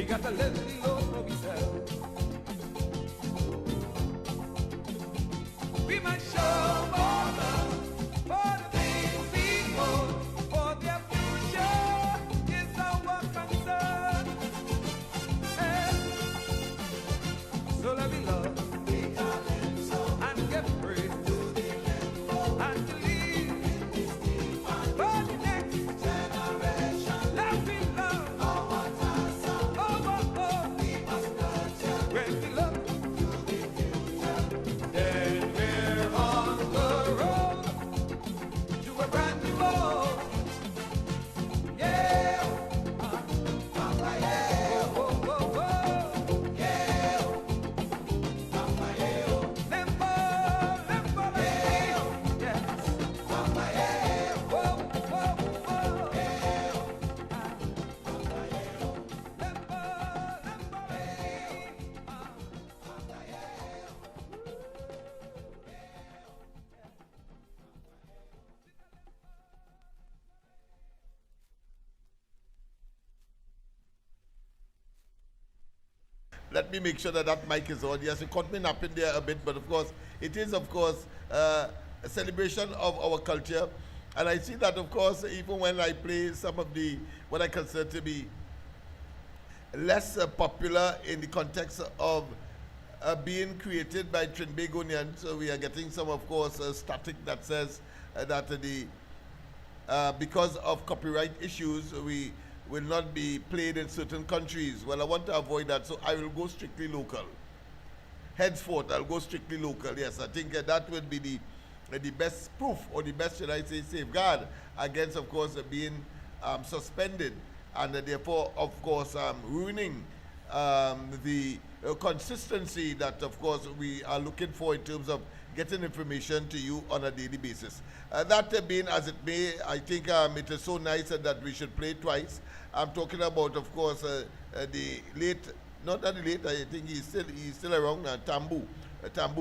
got to let the Lord know himself. We must show more love for the things we hold, for their future is our concern. And so let me love and get free and believe for the next generation. Let me love. When we love then we're on the road to a brand new world. Yeah, yeah, oh, oh, oh. Yeah, limbo, limbo, yes, whoa, whoa, whoa. Let me make sure that that mic is on. Yes, you caught me napping there a bit, but of course, it is, of course, a celebration of our culture. And I see that, of course, even when I play some of the, what I consider to be less popular in the context of being created by Trinbagonians, so we are getting some, of course, static that says that because of copyright issues, we will not be played in certain countries. Well, I want to avoid that, so I will go strictly local. Henceforth, I'll go strictly local. Yes, I think that would be the best proof, or the best, should I say, safeguard against, of course, being suspended, and therefore, of course, ruining the consistency that, of course, we are looking for in terms of getting information to you on a daily basis. That being as it may, I think it is so nice that we should play twice. I'm talking about, of course, the late, not that late, I think he's still around, Tambu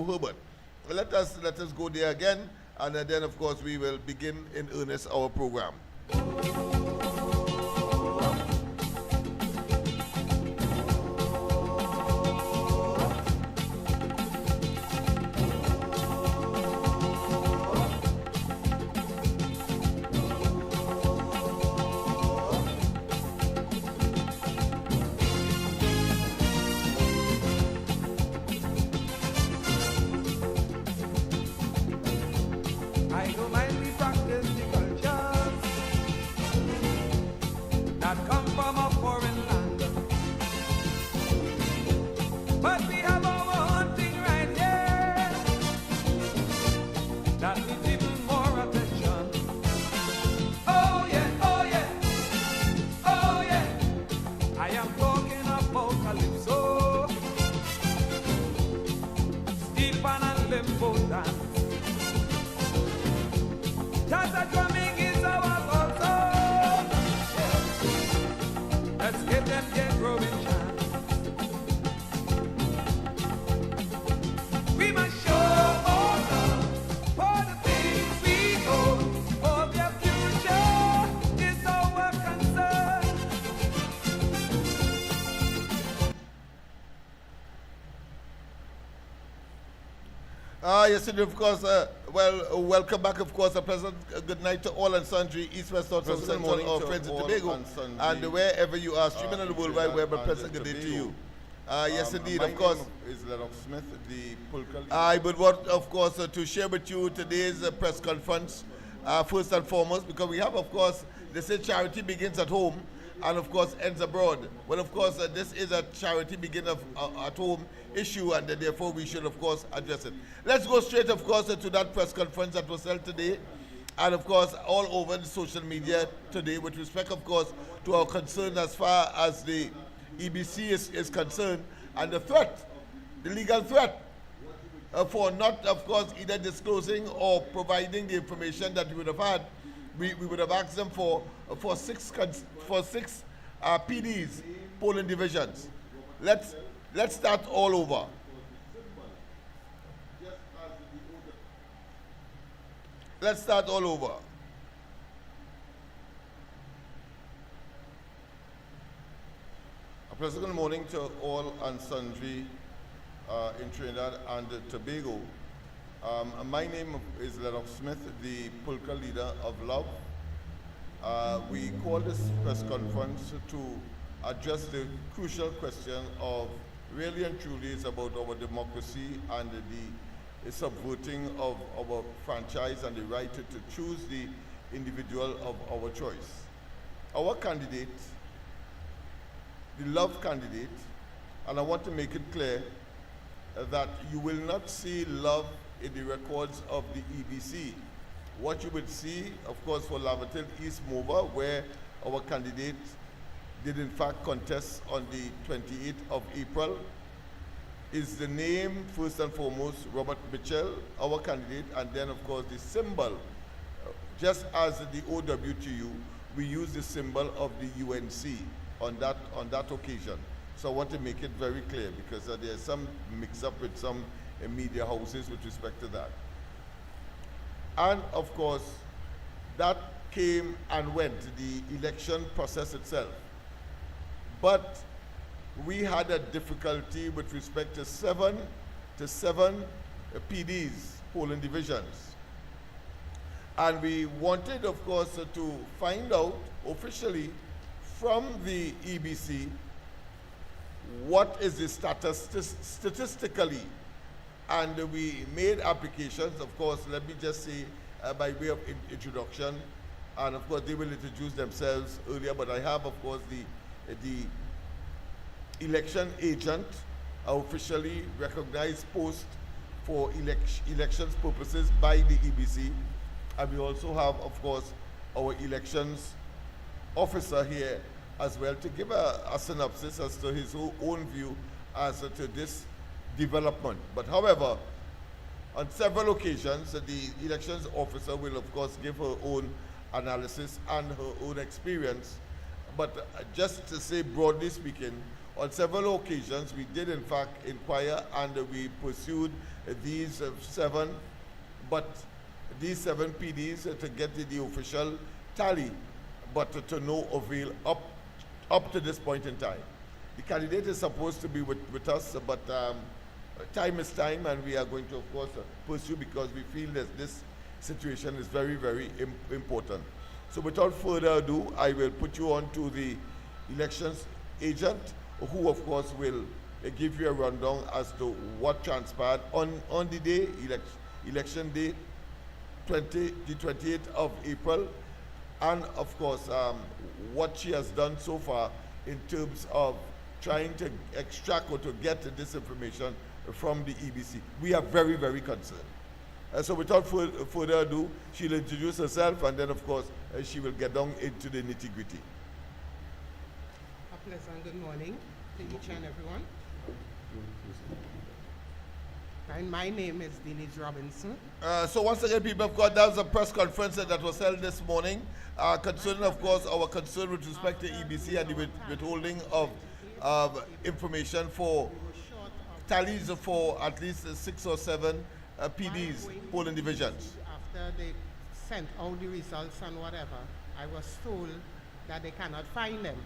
Herbert. Let us go there again, and then, of course, we will begin in earnest our program. I don't mind we practice the cultures that come from a foreign land, but we have our own thing right here that needs even more attention. Oh yeah, oh yeah, oh yeah. I am talking about calypso, steel pan and limbo dance. That drumming is our culture. Yeah. Let's give them their growing chance. We must show all love for the things we hold, for their future is our concern. Yes, and of course, welcome back, of course, a pleasant good night to all and sundry, East, West, North, South, Central, our friends in Tobago, and wherever you are, streaming on the World Wide Web, a pleasant good day to you. Yes, indeed, of course. Is Lennox Smith, the Pulkali? I would want, of course, to share with you today's press conference, first and foremost, because we have, of course, they say charity begins at home, and of course ends abroad. Well, of course, this is a charity begin at home issue, and therefore we should, of course, address it. Let's go straight, of course, to that press conference that was held today, and of course all over the social media today, with respect, of course, to our concern as far as the EBC is concerned, and the threat, the legal threat for not, of course, either disclosing or providing the information that we would have had. We would have asked them for six PDs, polling divisions. Let's start all over. Let's start all over. Pleasant good morning to all and sundry in Trinidad and Tobago. My name is Lennox Smith, the Pulka leader of Love. We call this press conference to address the crucial question of really and truly is about our democracy and the subverting of our franchise and the right to choose the individual of our choice. Our candidate, the Love candidate, and I want to make it clear that you will not see Love in the records of the EBC. What you would see, of course, for Lavatel East Mova, where our candidate did in fact contest on the 28th of April, is the name, first and foremost, Robert Mitchell, our candidate, and then, of course, the symbol. Just as the OWTU, we use the symbol of the UNC on that occasion. So I want to make it very clear because there's some mix-up with some media houses with respect to that. And, of course, that came and went, the election process itself. But we had a difficulty with respect to seven PDs, polling divisions. And we wanted, of course, to find out officially from the EBC what is the status statistically. And we made applications, of course, let me just say by way of introduction, and of course they will introduce themselves earlier, but I have, of course, the election agent, officially recognized post for elections purposes by the EBC. And we also have, of course, our elections officer here as well to give a synopsis as to his own view as to this development. But however, on several occasions, the elections officer will, of course, give her own analysis and her own experience. But just to say, broadly speaking, on several occasions, we did in fact inquire and we pursued these seven PDs to get the official tally, but to no avail up to this point in time. The candidate is supposed to be with us, but time is time, and we are going to, of course, pursue because we feel that this situation is very, very important. So without further ado, I will put you on to the elections agent, who, of course, will give you a rundown as to what transpired on the day, election day, the 28th of April, and, of course, what she has done so far in terms of trying to extract or to get this information from the EBC. We are very, very concerned. So without further ado, she'll introduce herself, and then, of course, she will get down into the nitty-gritty. A pleasant good morning to each and everyone. And my name is Denise Robinson. So once again, people of God, that was a press conference that was held this morning concerning, of course, our concern with respect to EBC and the withholding of information for tallies for at least 6 or 7 PDs, polling divisions. After they sent out the results and whatever, I was told that they cannot find them.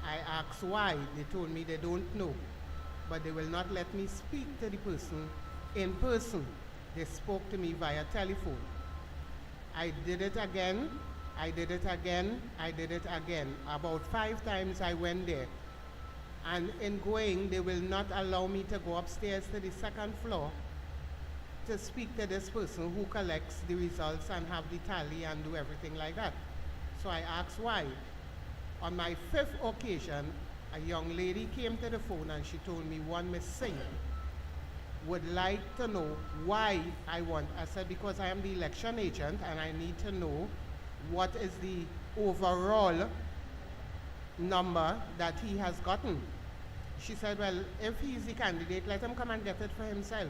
I asked why. They told me they don't know. But they will not let me speak to the person in person. They spoke to me via telephone. I did it again, I did it again, I did it again. About 5 times I went there. And in going, they will not allow me to go upstairs to the 2nd floor to speak to this person who collects the results and have the tally and do everything like that. So I asked why. On my 5th occasion, a young lady came to the phone and she told me one Miss Singh would like to know why I want. I said, because I am the election agent and I need to know what is the overall number that he has gotten. She said, well, if he's the candidate, let him come and get it for himself.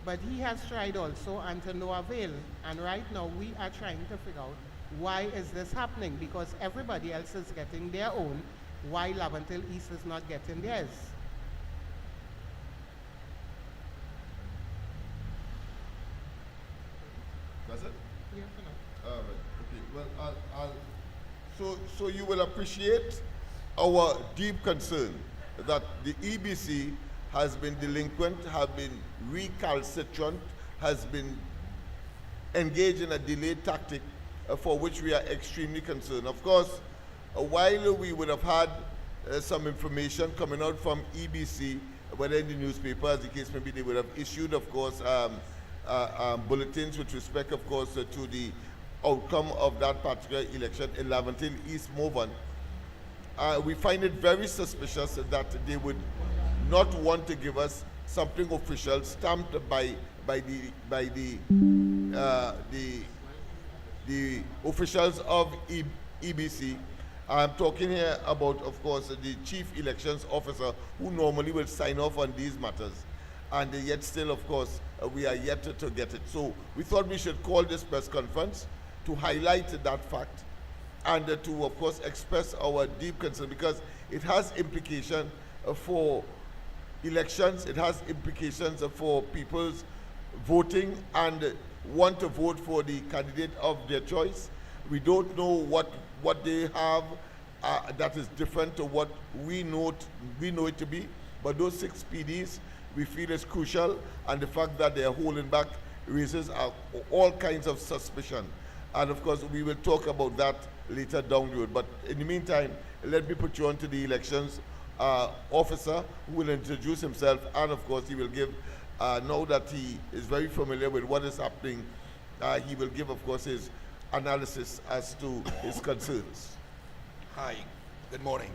But he has tried also and to no avail. And right now we are trying to figure out why is this happening, because everybody else is getting their own, why Laventille East is not getting theirs. That's it? Yeah, for now. All right. Okay. Well, so you will appreciate our deep concern that the EBC has been delinquent, have been recalcitrant, has been engaged in a delayed tactic for which we are extremely concerned. Of course, while we would have had some information coming out from EBC, whether in the newspaper, as the case may be, they would have issued, of course, bulletins with respect, of course, to the outcome of that particular election in Laventille East Morvan. We find it very suspicious that they would not want to give us something official stamped by the officials of EBC. I'm talking here about, of course, the chief elections officer who normally will sign off on these matters. And yet still, of course, we are yet to get it. So we thought we should call this press conference to highlight that fact and to, of course, express our deep concern, because it has implication for elections, it has implications for people's voting and want to vote for the candidate of their choice. We don't know what they have that is different to what we know it to be, but those 6 PDs we feel is crucial, and the fact that they are holding back raises all kinds of suspicion. And of course, we will talk about that later down the road. But in the meantime, let me put you on to the elections officer, who will introduce himself, and of course, he will give, now that he is very familiar with what is happening, he will give, of course, his analysis as to his concerns. Hi, good morning.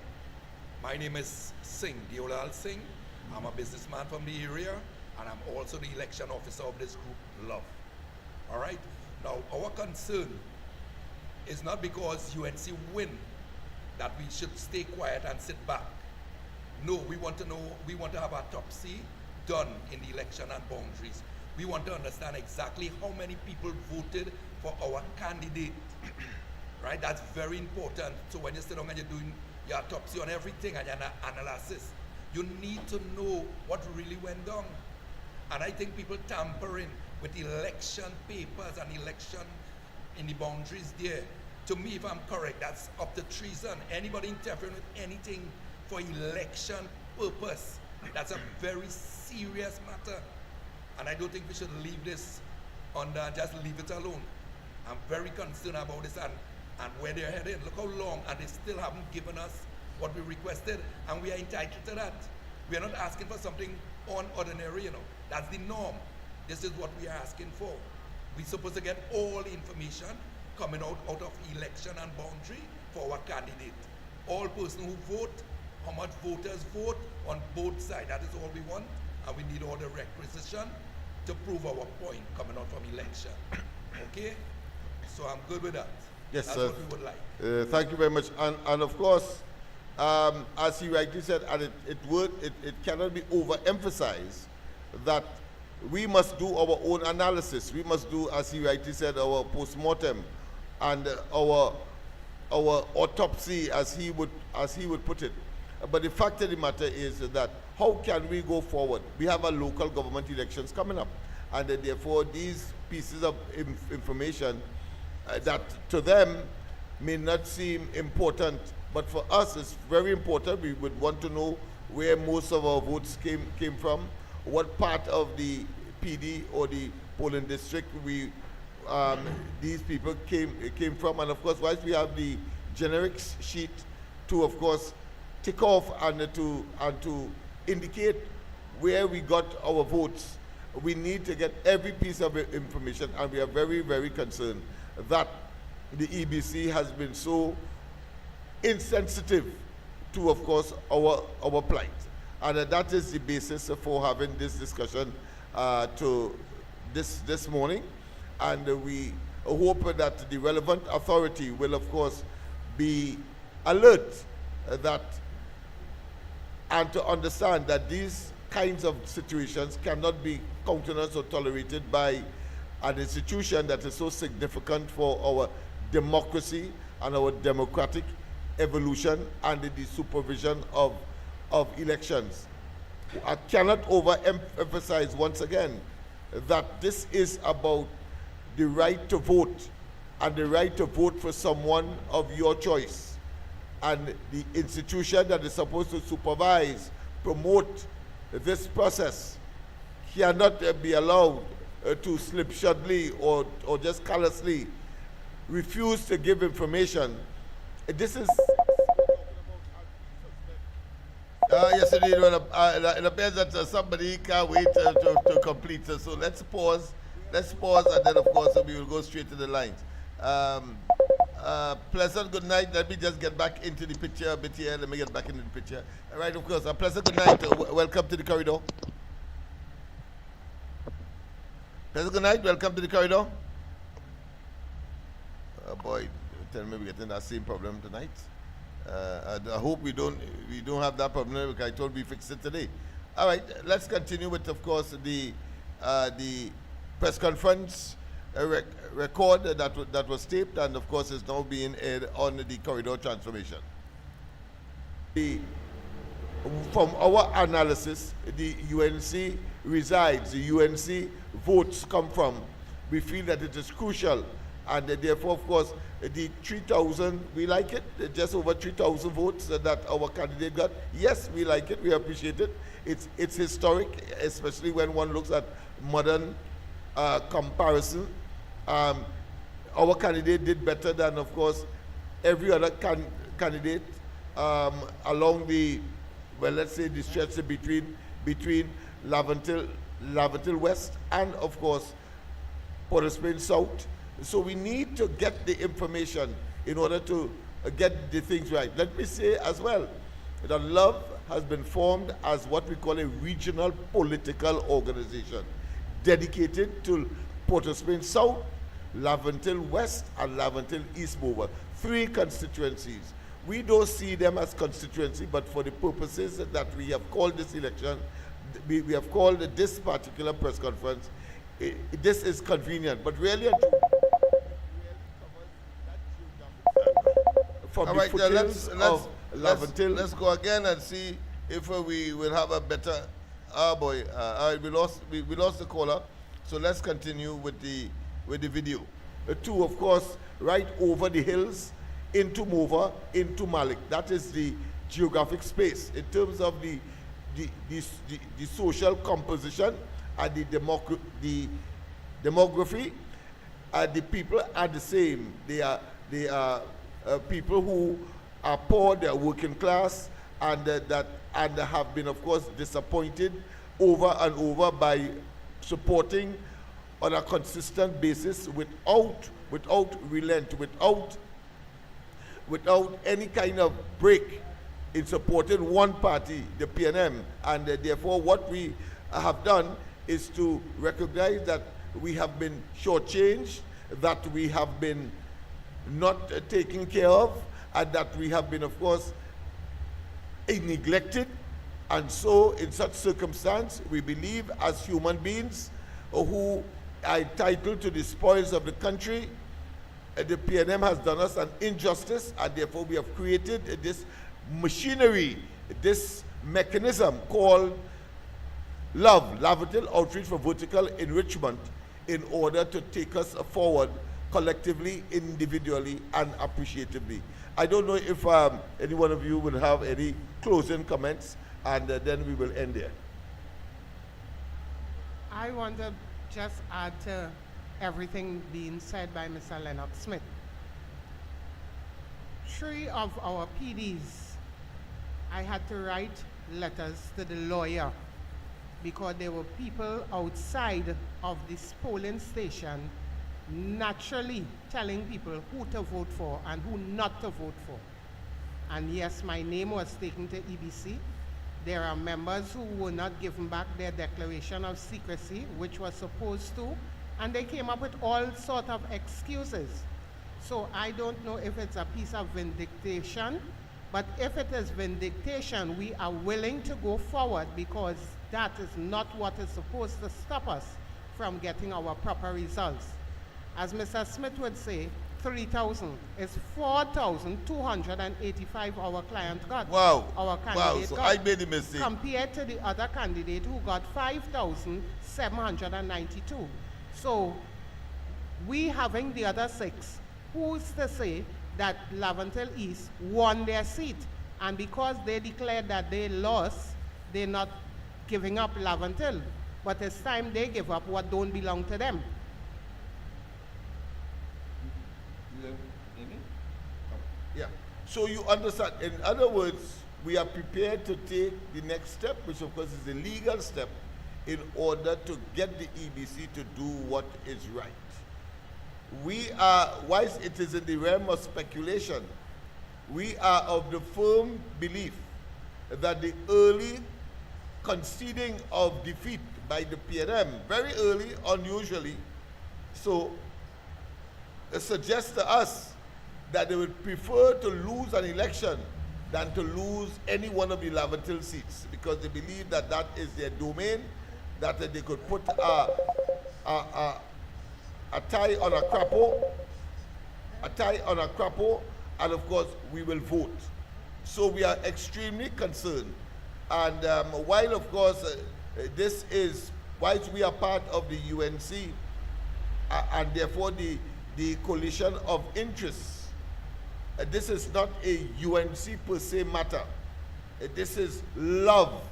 My name is Singh, Deolal Singh. I'm a businessman from the area, and I'm also the election officer of this group, Love. All right? Now, our concern is not because UNC win that we should stay quiet and sit back. No, we want to have our autopsy done in the election and boundaries. We want to understand exactly how many people voted for our candidate. Right? That's very important. So when you sit down and you're doing your autopsy on everything and your analysis, you need to know what really went down. And I think people tampering with election papers and election in the boundaries there, to me, if I'm correct, that's up to treason. Anybody interfering with anything for election purpose, that's a very serious matter. And I don't think we should leave this under, just leave it alone. I'm very concerned about this and where they're headed. Look how long, and they still haven't given us what we requested, and we are entitled to that. We are not asking for something unordinary, That's the norm. This is what we are asking for. We're supposed to get all the information coming out of election and boundary for our candidate. All persons who vote, how much voters vote on both sides. That is all we want, and we need all the requisition to prove our point coming out from election. Okay? So I'm good with that. Yes, that's sir. what we would like. Thank you very much. And of course, as he rightly said, and it cannot be overemphasized that we must do our own analysis. We must do, as he rightly said, our post-mortem and our autopsy, as he would put it. But the fact of the matter is that how can we go forward? We have a local government elections coming up, and therefore these pieces of information that to them may not seem important, but for us it's very important. We would want to know where most of our votes came from, what part of the PD or the polling district these people came from, and of course, whilst we have the generic sheet to, of course, tick off and to indicate where we got our votes, we need to get every piece of information, and we are very, very concerned that the EBC has been so insensitive to, of course, our plight. And that is the basis for having this discussion this morning. And we hope that the relevant authority will, of course, be alert and to understand that these kinds of situations cannot be countenanced or tolerated by an institution that is so significant for our democracy and our democratic evolution and the supervision of elections. I cannot overemphasize once again that this is about the right to vote, and the right to vote for someone of your choice. and the institution that is supposed to supervise, promote this process cannot be allowed to slipshodly or just callously refuse to give information. This is yes, indeed. Well, it appears that somebody can't wait to complete. So let's pause. Let's pause, and then, of course, we will go straight to the lines. Pleasant good night. Let me just get back into the picture a bit here. Let me get back into the picture. All right, of course. A pleasant good night. Welcome to the corridor. Pleasant good night. Welcome to the corridor. Oh boy, tell me we're getting that same problem tonight. I hope we don't have that problem because I told we fix it today. All right, let's continue with, of course, the press conference record that was taped and, of course, is now being aired on the corridor transformation. From our analysis, the UNC resides, the UNC votes come from. We feel that it is crucial, and therefore, of course, the 3,000, we like it, just over 3,000 votes that our candidate got. Yes, we like it, we appreciate it. It's historic, especially when one looks at modern comparison. Our candidate did better than, of course, every other candidate along the, well, let's say the stretch between Laventille West and, of course, Port of Spain South. So we need to get the information in order to get the things right. Let me say as well that Love has been formed as what we call a regional political organization dedicated to Port of Spain South, Laventille West, and Laventille East Mover. 3 constituencies. We don't see them as constituency, but for the purposes that we have called this election, we have called this particular press conference, this is convenient, but really from all the right, foothills of Laventille. let's go again and see if we will have a better. Oh boy, all right, we lost the caller. So let's continue with the video. 2, of course, right over the hills into Mover, into Malik. That is the geographic space in terms of the social composition and the demography. The people are the same. They are people who are poor, they are working class, and have been, of course, disappointed over and over by supporting on a consistent basis without relent, without any kind of break in supporting one party, the PNM. And therefore, what we have done is to recognize that we have been shortchanged, that we have been not taken care of, and that we have been, of course, neglected. And so, in such circumstance, we believe as human beings who are entitled to the spoils of the country, the PNM has done us an injustice, and therefore we have created this machinery, this mechanism called Love, Laventille Outreach for Vertical Enrichment, in order to take us forward collectively, individually, and appreciatively. I don't know if any one of you will have any closing comments, and then we will end there. I want to just add to everything being said by Mr. Lennox Smith. 3 of our PDs, I had to write letters to the lawyer because there were people outside of this polling station naturally telling people who to vote for and who not to vote for. And yes, my name was taken to EBC. There are members who were not given back their declaration of secrecy, which was supposed to, and they came up with all sort of excuses. So I don't know if it's a piece of vindication, but if it is vindication, we are willing to go forward because that is not what is supposed to stop us from getting our proper results. As Mr. Smith would say, 3,000 is 4,285 our client got. Wow. Our candidate So got. I made a mistake. Compared to the other candidate who got 5,792. So we having the other 6, who's to say that Laventille East won their seat. And because they declared that they lost, they're not giving up Laventille. But it's time they give up what don't belong to them. Yeah. So you understand, in other words, we are prepared to take the next step, which of course is the legal step, in order to get the EBC to do what is right. We are, whilst it is in the realm of speculation, we are of the firm belief that the early conceding of defeat by the PNM, very early, unusually, so it suggests to us that they would prefer to lose an election than to lose any one of the Laventille seats, because they believe that that is their domain, that they could put a tie on a crapo, and of course we will vote. So we are extremely concerned. And while of course this is, whilst we are part of the UNC, and therefore the coalition of interests, this is not a UNC per se matter. This is Laventille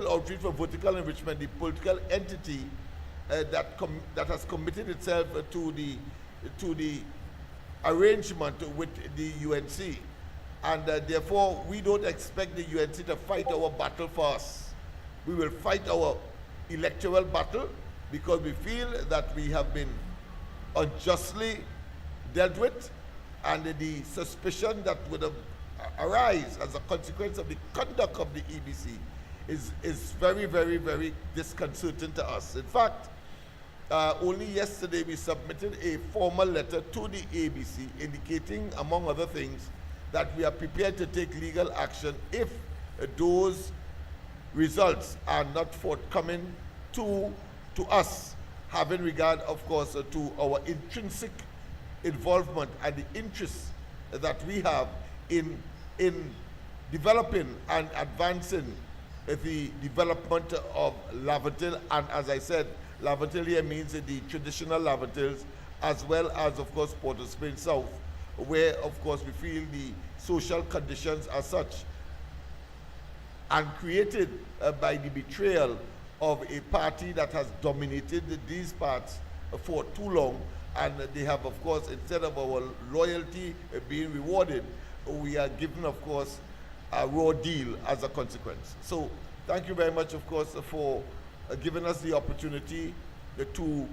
Outreach for Vertical Enrichment, the political entity that has committed itself to the arrangement with the UNC. And therefore, we don't expect the UNC to fight our battle for us. We will fight our electoral battle because we feel that we have been unjustly dealt with, and the suspicion that would arise as a consequence of the conduct of the EBC is very, very, very disconcerting to us. In fact, only yesterday we submitted a formal letter to the ABC indicating, among other things, that we are prepared to take legal action if those results are not forthcoming to us, having regard, of course, to our intrinsic involvement and the interests that we have in developing and advancing the development of Laventille. And as I said, Laventille here means the traditional Laventilles, as well as, of course, Port of Spain South, where, of course, we feel the social conditions are such and created by the betrayal of a party that has dominated these parts for too long. And they have, of course, instead of our loyalty being rewarded, we are given, of course, a raw deal as a consequence. So thank you very much, of course, for giving us the opportunity to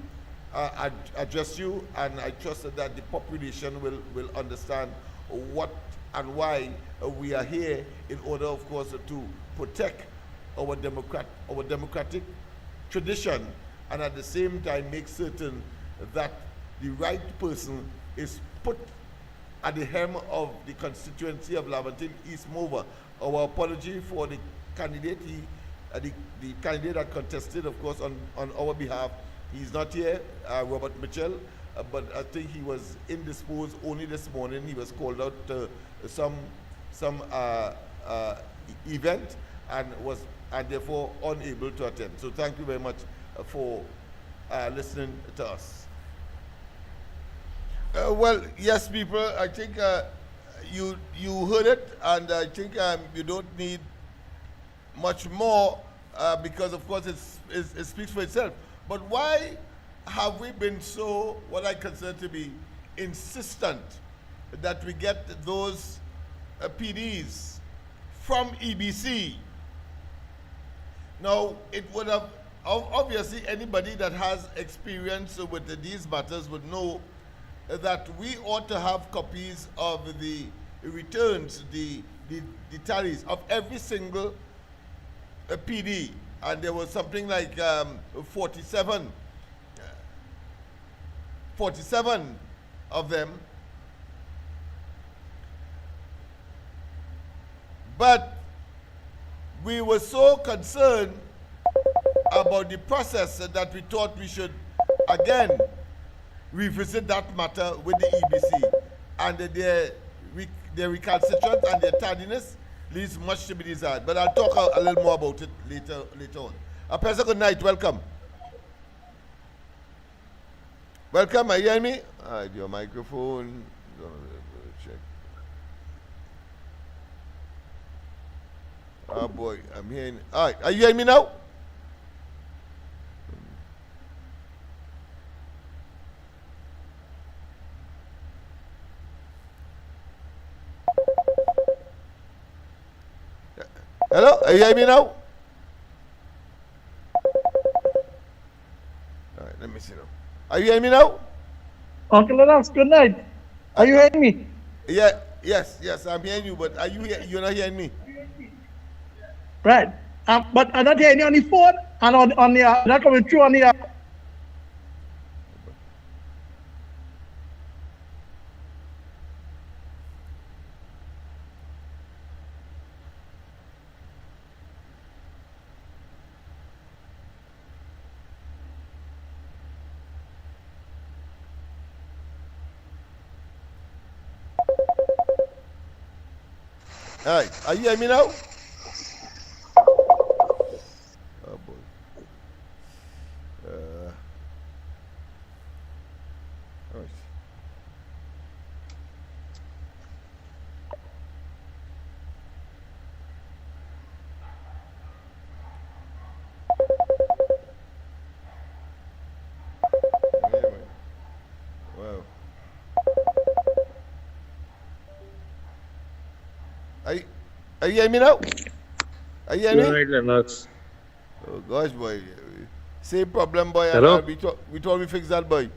address you, and I trust that the population will understand what and why we are here in order, of course, to protect our democratic tradition, and at the same time make certain that the right person is put at the helm of the constituency of Laventille East Mover. Our apology for the candidate, the candidate that contested, of course, on our behalf. He's not here, Robert Mitchell, but I think he was indisposed only this morning. He was called out to some event and therefore unable to attend. So thank you very much for listening to us. Well, yes, people, I think you heard it, and I think you don't need much more because, of course, it speaks for itself. But why have we been so, what I consider to be, insistent that we get those PDs from EBC? Now, it would have, obviously, anybody that has experience with these matters would know that we ought to have copies of the returns, the tallies of every single PD, and there was something like 47 of them. But we were so concerned about the process that we thought we should again revisit that matter with the EBC, and their recalcitrance and their tardiness leaves much to be desired. But I'll talk a little more about it later on. Professor, good night. Welcome. Welcome. Are you hearing me? Your microphone Check. Oh boy, I'm hearing. All right, are you hearing me now? Hello, are you hearing me now? All right, let me see now. Are you hearing me now? Uncle Lennox, good night. Are you hearing me? Yeah, yes, I'm hearing you, but are you here? You're not hearing me. Right. But I'm not hearing you on the phone and on the not coming through on the All right, are you hearing me now? Oh boy. All right. Anyway. Wow. Are you hearing me now? Are you hearing me? Right, Lennox. Oh gosh, boy. Same problem, boy. Hello? And we thought we fixed that, boy.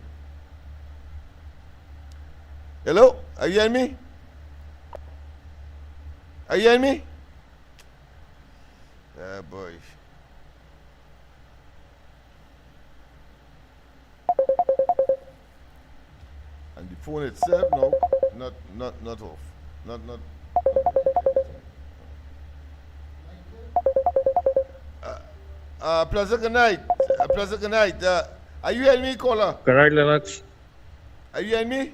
Hello? Are you hearing me? Are you hearing me? Ah, boy. And the phone itself, no, not off. Not. Pleasant good night. Pleasant good night. Are you hearing me, caller? Good night, Lennox. Are you hearing me?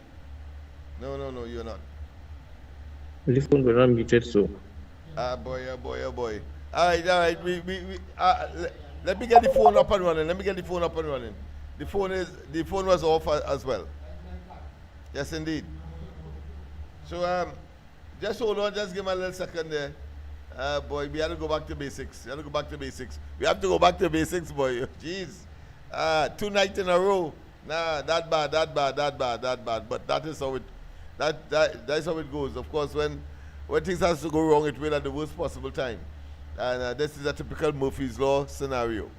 No, you're not. The phone will not muted, so. Ah, boy. All right. Let me get the phone up and running. The phone was off as well. Yes, indeed. So, just hold on. Just give me a little second there. Boy, we have to go back to basics. We have to go back to basics, boy. Jeez. 2 nights in a row. Nah, that bad. But that is how that's how it goes. Of course, when things has to go wrong, it will at the worst possible time. And this is a typical Murphy's Law scenario.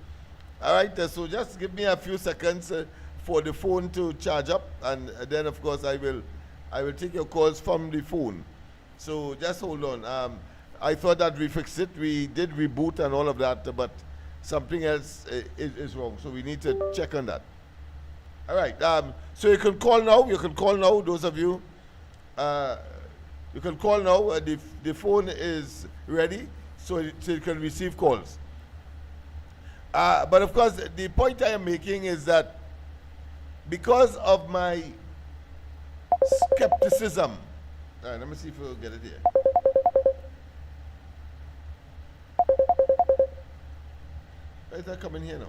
All right, so just give me a few seconds for the phone to charge up, and then of course I will take your calls from the phone. So just hold on. I thought that we fixed it. We did reboot and all of that, but something else is wrong. So we need to check on that. All right. So you can call now. Those of you, you can call now. The phone is ready, so you can receive calls. But of course, the point I am making is that because of my skepticism. All right. Let me see if we'll get it here. Why is that coming here now?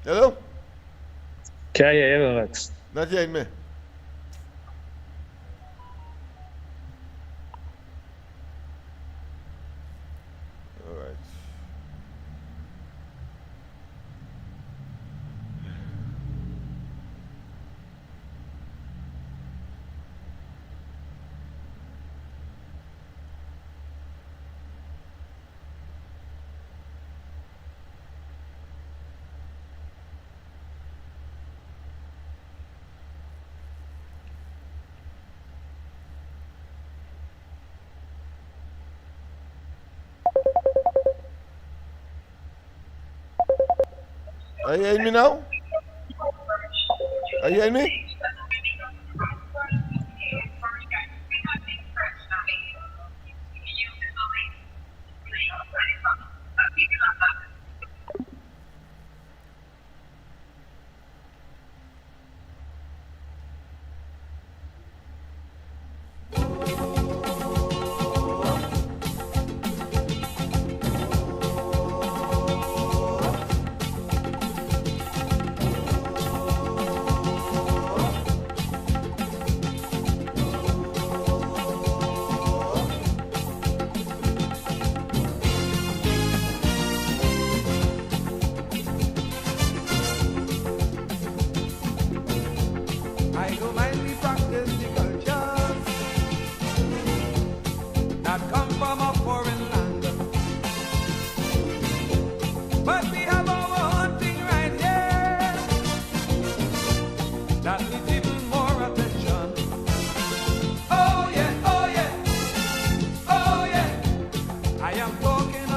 Hello? Can you hear Lennox? Not hearing me. All right. Are you hearing me now? Are you hearing me?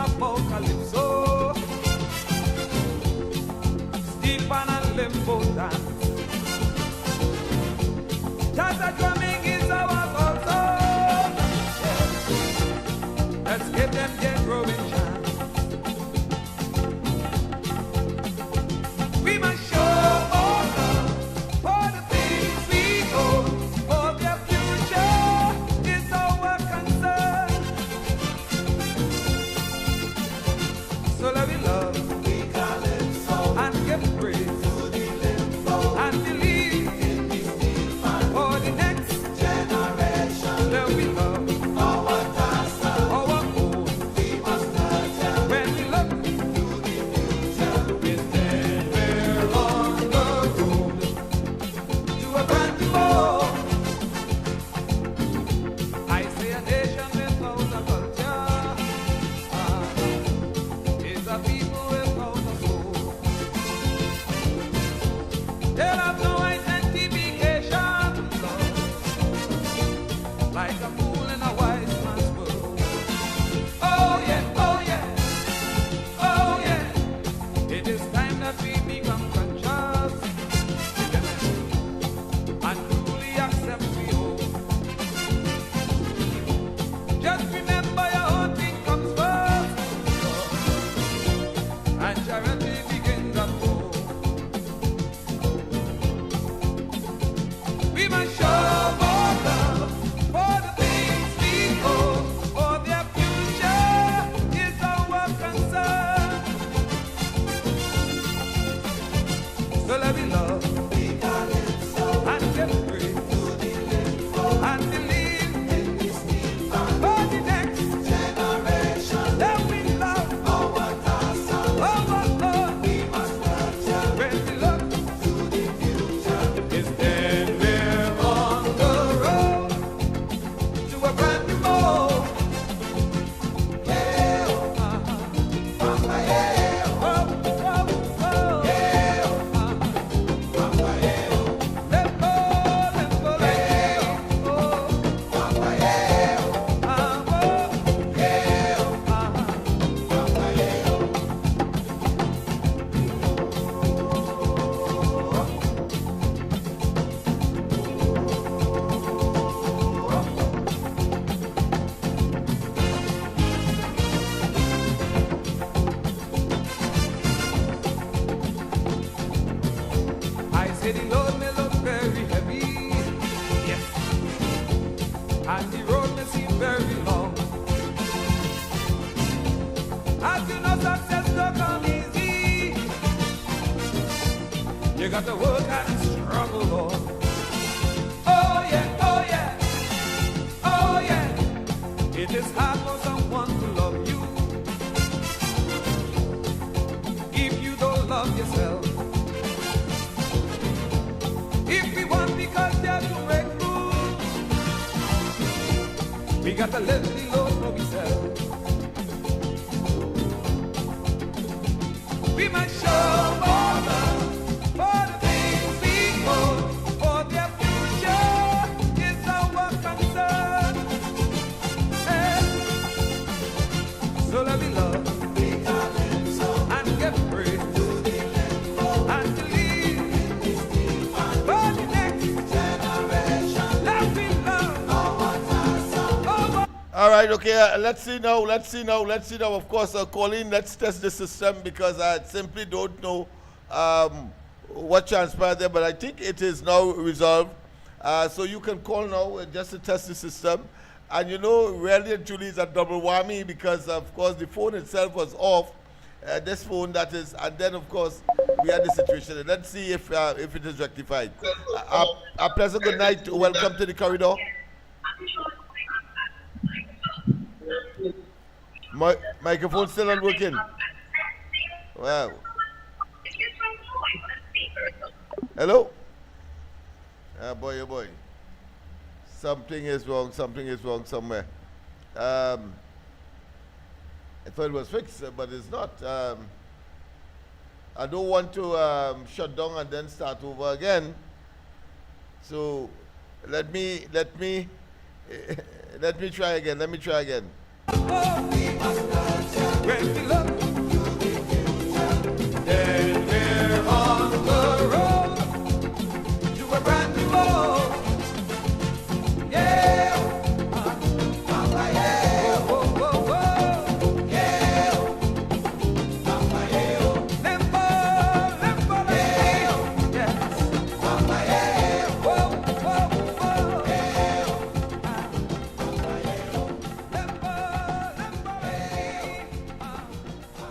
apocalypse. Steel pan and limbo dance. Tata drumming is our culture. Let's give them their growing chance. We must show more love for the things we own, for their future is our concern. So let me love, we call it so, and give praise to the limbo, and believe in this for the next generation. Let me love our past, our own. We must nurture when we look to the future. Instead, we're on the road to a brand new world. I say a nation without a culture is a people without a soul. They'll have no identification, Lord, like a fool in a wise man's world. Oh yeah, oh yeah, oh yeah. It is time that we become conscious and truly accept we own. Just remember your own thing comes first, and charity begins at home. We must show more love for the things we own, for their future is our concern. So let me love, and give praise to the limbo, and believe in this for the next generation. That we love our past, our Lord. We must nurture when we look to the future. Instead, we're on the road to a brand new world. Yeah, Papa, yeah, oh, oh, oh, yeah, Papa, yeah, limbo, limbo, yeah, oh, Papa, yeah, oh, yeah, Papa, yeah. I say the load may look very heavy, yes, and the road may seem very long. As you know, success don't come easy. You got to work and struggle, Lord. Oh yeah, oh yeah, oh yeah. It is hard for someone to love you if you don't love yourself. If we want because they're to break through, we got to let the Lord know ourselves. We must show more love for the things we own, for their future is our concern. Eh. So let me love, and give praise to the limbo, and believe for the next generation. Let me love our past, our All right, okay. Let's see now. Of course, Colleen, let's test the system because I simply don't know what transpired there, but I think it is now resolved. So you can call now just to test the system. And you know, really and truly, it's a double whammy because, of course, the phone itself was off. This phone, that is, and then, of course, we had the situation. Let's see if it is rectified. A pleasant good night. Welcome to the corridor. Microphone still not working. Wow. Hello? Oh boy. Something is wrong somewhere. I thought it was fixed, but it's not. I don't want to shut down and then start over again. So let me try again. Oh, we must nurture when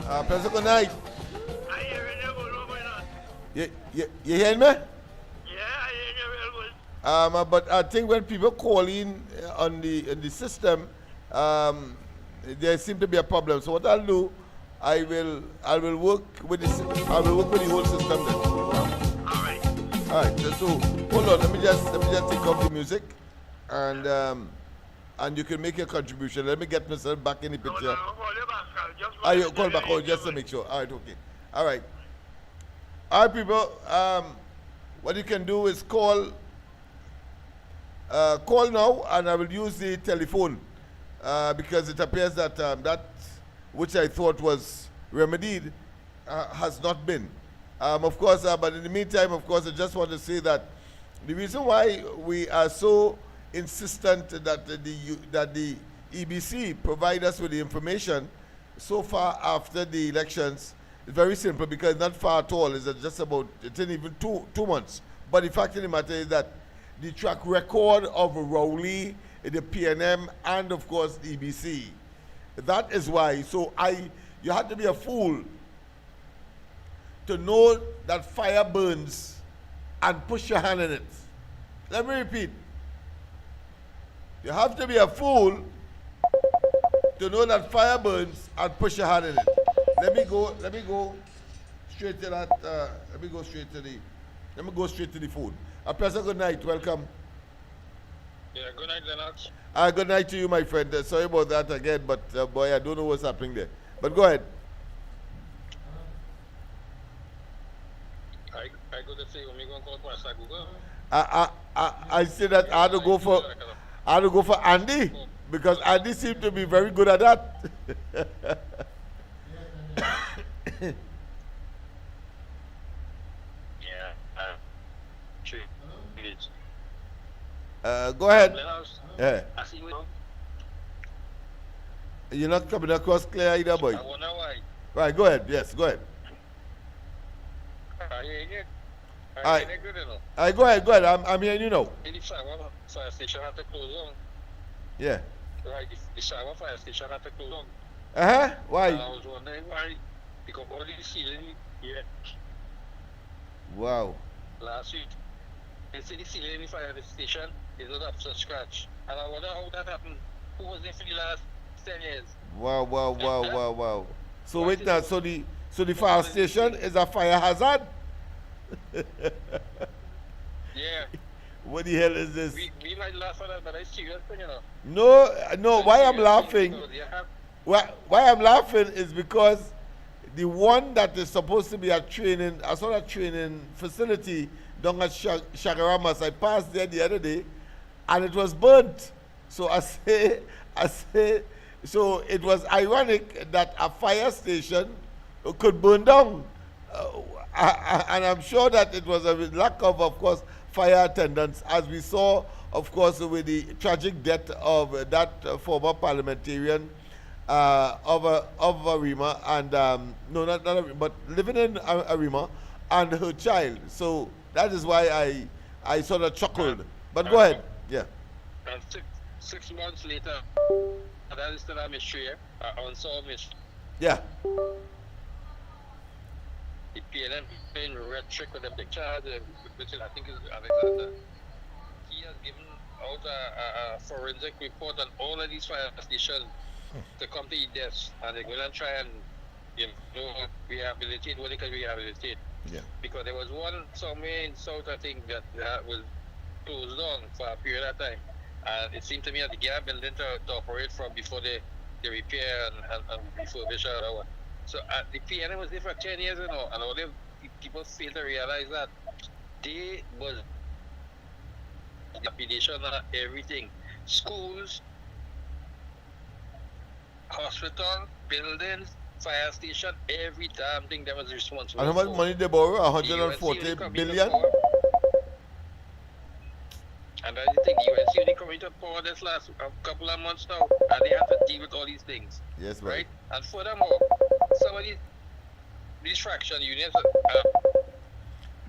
Professor, good night. I hear you going on. You hearing me? Yeah, I hear you real good. But I think when people call in on the system, there seems to be a problem. So what I'll do, I will work with the whole system then. All right. All right. So hold on. Let me just take off the music, and you can make your contribution. Let me get myself back in the picture. No, I'll call you back. You call back just to make sure. All right. Okay. All right. All right, people. What you can do is call now, and I will use the telephone because it appears that that which I thought was remedied has not been. Of course, but in the meantime, of course, I just want to say that the reason why we are so insistent that the EBC provide us with the information so far after the elections is very simple, because not far at all. It's just about, it ain't even two months. But the fact of the matter is that the track record of Rowley, the PNM, and of course the EBC. That is why. So you had to be a fool to know that fire burns and push your hand in it. Let me repeat. You have to be a fool to know that fire burns and push your hand in it. Let me go straight to that. Let me go straight to the phone. A pleasant good night. Welcome. Yeah, good night, Lennox. Good night to you, my friend. Sorry about that again, but boy, I don't know what's happening there. But go ahead. I go to say, when going to call for Google. I say that I had to go for Andy, because Andy seemed to be very good at that. Yeah. True. Go ahead. Lennox. Yeah. I see you. You're not coming across clear either, boy. I wonder why. Right, go ahead. Yes, go ahead. I hear you. Alright. Good enough. Go ahead. I'm hearing you now. In the fire station had to close down. Yeah. Right, the Shaba fire station had to close down. Why? And I was wondering why. Because all the ceiling, yeah, Wow. last week, they said the ceiling in the fire station is not up to scratch. And I wonder how that happened. Who was there for the last 10 years? Wow. So wait now, so the fire station is a fire hazard? Yeah. What the hell is this? We might laugh at that, but it's serious thing, you know. No, why I'm laughing? Why I'm laughing is because the one that is supposed to be a sort of training facility down at Shagaramas, I passed there the other day, and it was burnt. So I say, so it was ironic that a fire station could burn down. And I'm sure that it was a lack of course, fire attendants, as we saw, of course, with the tragic death of that former parliamentarian of Arima, and no, not Arima, but living in Arima, and her child. So that is why I sort of chuckled. But go ahead. Yeah. And 6 months later, that is still a mystery, unsolved mystery. Yeah. The PNM playing red trick with them big charge, which I think is Alexander. He has given out a forensic report on all of these fire stations to come to the deaths, and they're going to try and rehabilitate what they can rehabilitate. Yeah. Because there was one somewhere in South, I think, that was closed down for a period of time, and it seemed to me that the GAR building to operate from before they repair and refurbish or whatever. So the PNM was there for 10 years, and all the people fail to realize that they was dilapidation on everything. Schools, hospital, buildings, fire station, every damn thing that was responsible. And how much money they borrow? 140 billion? And I think the UNC only coming to power this last couple of months now, and they have to deal with all these things. Yes, right? And furthermore, some of these fraction unions.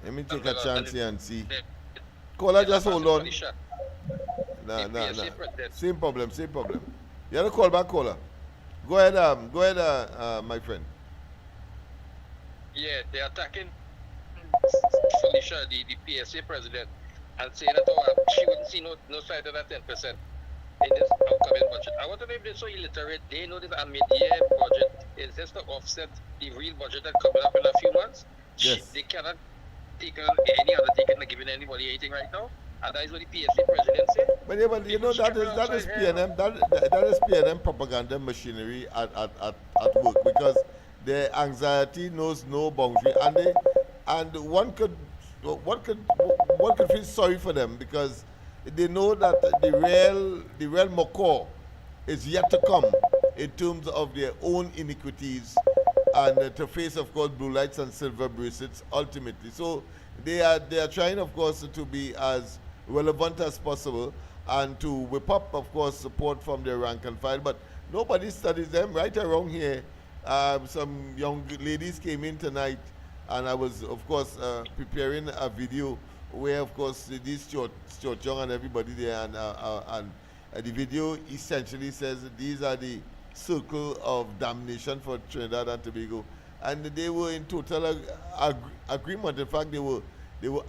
Let me take a chance here and see. Caller, just hold on. Nah. Same problem. You have to call back, caller. Go ahead, my friend. Yeah, they're attacking Felicia, the PSA president, and saying that she wouldn't see no side of that 10% in this upcoming budget. I want to know if they're so illiterate, they know that a mid-year budget is just to offset the real budget that coming up in a few months. Yes. They cannot take on any undertaking like giving anybody anything right now. And that is what the PSA president said. But yeah, but you know that is PNM that is PNM propaganda machinery at work, because their anxiety knows no boundary, and one could feel sorry for them, because they know that the real macaw is yet to come in terms of their own iniquities, and to face, of course, blue lights and silver bracelets ultimately. So they are trying, of course, to be as relevant as possible and to whip up, of course, support from their rank and file. But nobody studies them. Right around here, some young ladies came in tonight, and I was, of course, preparing a video where, of course, these Stuart Young and everybody there, and the video essentially says that these are the circle of damnation for Trinidad and Tobago, and they were in total agreement. In fact, they were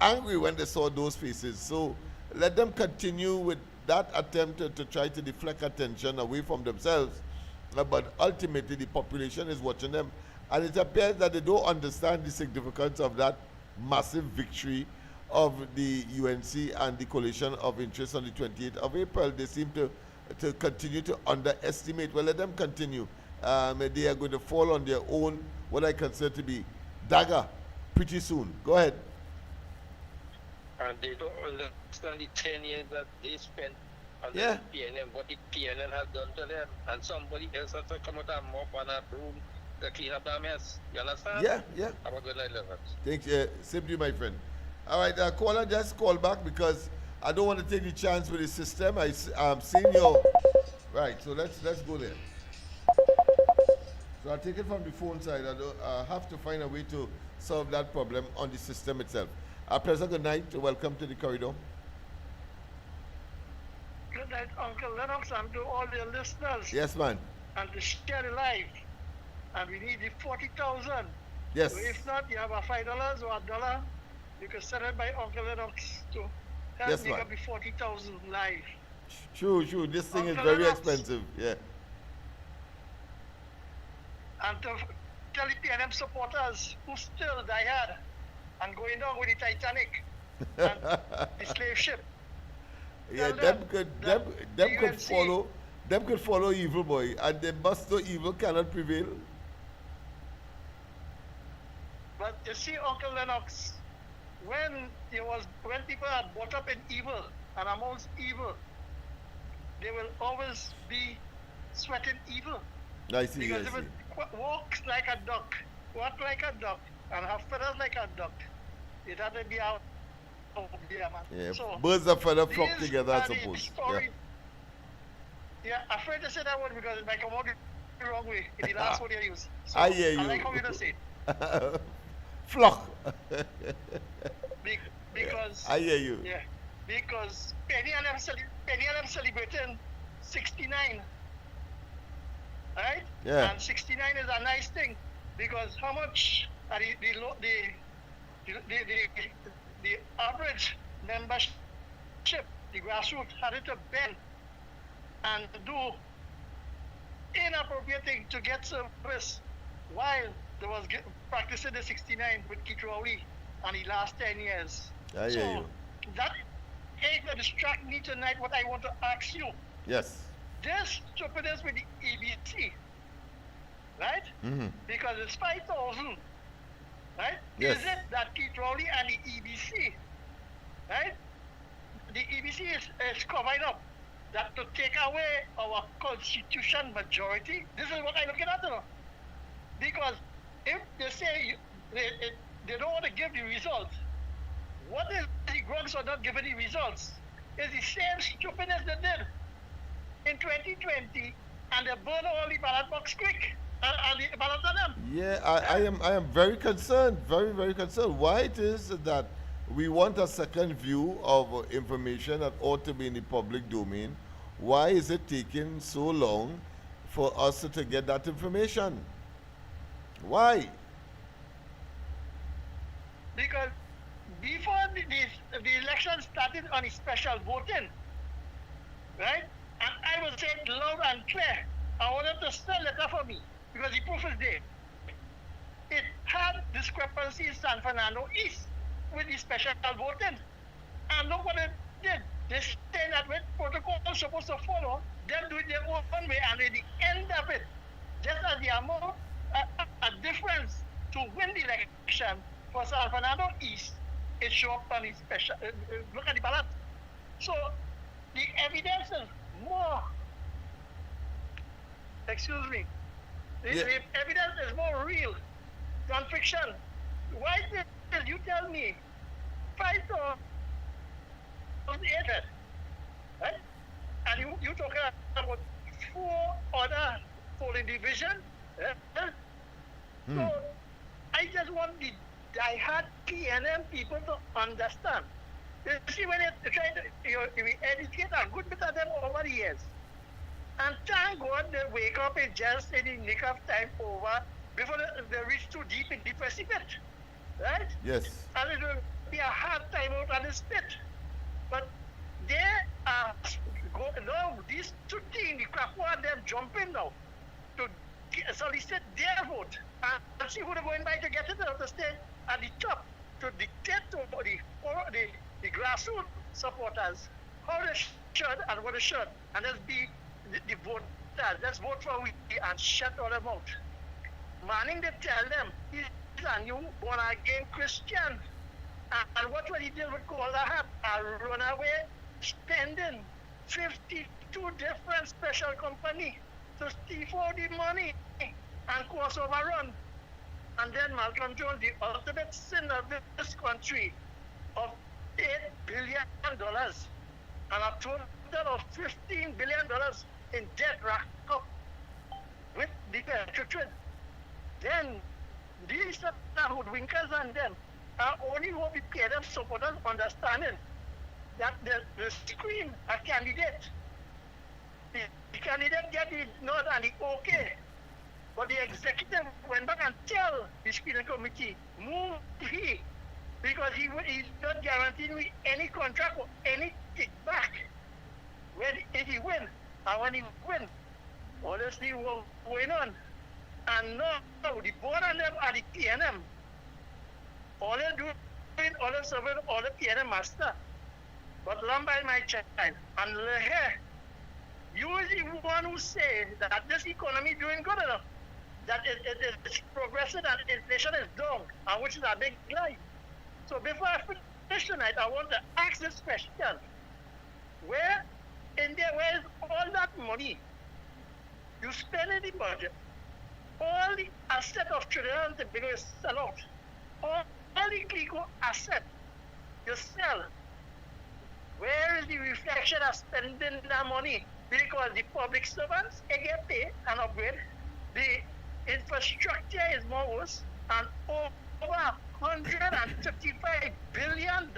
angry when they saw those faces. So let them continue with that attempt to try to deflect attention away from themselves, but ultimately the population is watching them, and it appears that they don't understand the significance of that massive victory of the UNC and the coalition of interest on the 28th of April. They seem to continue to underestimate. Well, let them continue. They are going to fall on their own, what I consider to be dagger, pretty soon. Go ahead. And they don't understand the 10 years that they spent on Yeah. the PNM, what the PNM has done to them, and somebody else has to come out and mop and a broom to clean up that mess. You understand? Yeah. Have a good night, lovers. Thanks. Same to you, my friend. All right, caller, just call back, because I don't want to take the chance with the system. I'm seeing your... Right, so let's go there. So I'll take it from the phone side. I have to find a way to solve that problem on the system itself. Pleasant good night. Welcome to the corridor. Good night, Uncle Lennox, and to all your listeners. Yes, man. And to share the live. And we need the 40,000. Yes. So if not, you have a $5 or $1. You can send it by Uncle Lennox to help Yes, make man. up the 40,000 live. True. This thing is Uncle very Lennox. expensive. Yeah. And to tell the PNM supporters who still die hard and going down with the Titanic and the slave ship. Yeah, Tell them that could follow evil, boy, and they must know evil cannot prevail. But you see, Uncle Lennox, when people are brought up in evil and amongst evil, they will always be sweating evil. I see. Because if it walks like a duck, and have feathers like a duck, it had to be out of there, man. Yeah, So birds of feather flock these together, I are the suppose. stories. Yeah, afraid to say that word because it might come out the wrong way in the last word you use. So I hear you. I like how you don't say it. Flock. Because I hear you. yeah, because Penny and them celebrating 69, right? Yeah. And 69 is a nice thing because how much are the average membership, the grassroots had it to bend and do inappropriate thing to get service while they was practicing the 69 with Keith Rowley and the last 10 years. I hear you. That ain't gonna distract me tonight. What I want to ask you, Yes. this stupidness with the EBC, right? Mm-hmm. Because it's 5,000, right? Yes. Is it that Keith Rowley and the EBC, right? The EBC is covering up that to take away our constitution majority. This is what I'm looking at, you know. Because if they say they don't want to give the results, what is the grounds for not giving the results? It's the same stupidness they did in 2020, and they burn all the ballot box quick, and the ballot on them. Yeah, I am very concerned, very, very concerned. Why it is that we want a second view of information that ought to be in the public domain? Why is it taking so long for us to get that information? Why? because before the election started on a special voting, right? And I was saying loud and clear, I wanted to sell letter for me because the proof is there. It had discrepancy in San Fernando East with the special voting. And look what it did. They say that when protocol is supposed to follow, them do it their own way, and at the end of it, just as the amount, a difference to win the election for San Fernando East, it showed up on the special, look at the ballot. So the evidence is more, excuse me, the evidence is more real than fiction. Why did you tell me 5,800, right? And you talking about 4 other polling division. So I just want the diehard PNM people to understand. You see, when you're trying to educate a good bit of them over the years, and thank God they wake up in just in the nick of time over before they reach too deep in the precipice, right? Yes. And it will be a hard time out on the spit. But they are now these two things, the crackpot, them jumping now to solicit their vote and see who they're going by to get it out of the state at the top to dictate to the grassroots supporters how they should and what they should, and let's be the voters. Let's vote for we and shut all them out. Manning, they tell them he's a new born again Christian. And what he did with Colahap, a runaway spending 52 different special company to steal all the money and cause overrun. And then Malcolm Jones, the ultimate sin of this country, of $8 billion and a total of $15 billion in debt racked up with the children. Then these are hoodwinkers and them are only what we pay them supporters understanding that the screen a candidate. The candidate get the nod and the okay. But the executive went back and tell the screening committee, move he, because he's not guaranteeing me any contract or any kickback if he win. And when he win, honestly, what's going on? And now the board and them are the PNM. All they do, all they serve, all the PNM master. But long by my child, and here, you is the one who say that this economy doing good enough, that it's progressing and inflation is down, and which is a big lie. So before I finish tonight, I want to ask this question. Where is all that money you spend in the budget? All the asset of Trinidad and Tobago is sell out. All the Clico asset you sell. Where is the reflection of spending that money? Because the public servants they get paid and upgrade. The infrastructure is more worse, and over $155 billion,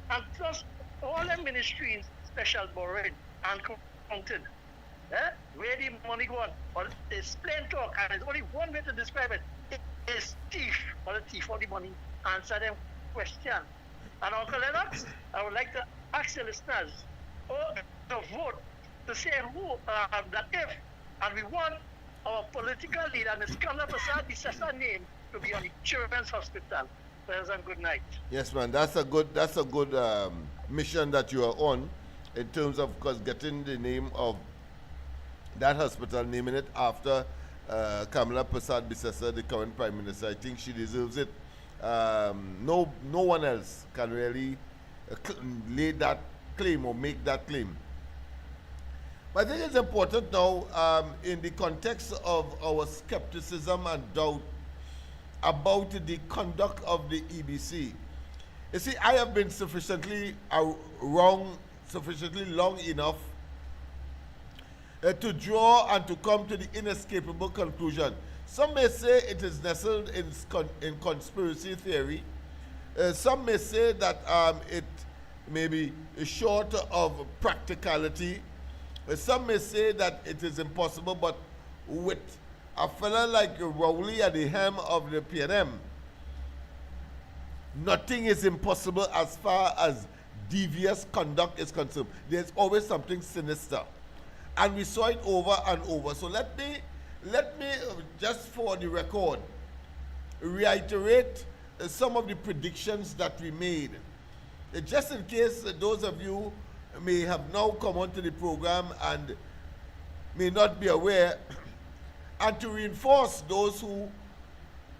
and plus all the ministries special borrowing and counting. Where the money go on? Well, it's plain talk, and there's only one way to describe it. It is thief, or the thief for the money. Answer them question. And Uncle Lennox, I would like to ask the listeners to vote to say who that if, and we want our political leader, Ms. Kamala Prasad Bissessa name to be on the Children's Hospital. Prayers and good night. Yes, man. That's a good mission that you are on, in terms of getting the name of that hospital, naming it after Kamala Prasad Bissessa, the current Prime Minister. I think she deserves it. No one else can really lay that claim or make that claim. But I think it's important now, in the context of our skepticism and doubt about the conduct of the EBC. You see, I have been sufficiently long enough to draw and to come to the inescapable conclusion. Some may say it is nestled in conspiracy theory. Some may say that it may be short of practicality. Some may say that it is impossible, but with a fella like Rowley at the helm of the PNM, nothing is impossible as far as devious conduct is concerned. There's always something sinister. And we saw it over and over. So let me just for the record, reiterate some of the predictions that we made. Just in case those of you may have now come onto the program and may not be aware, and to reinforce those who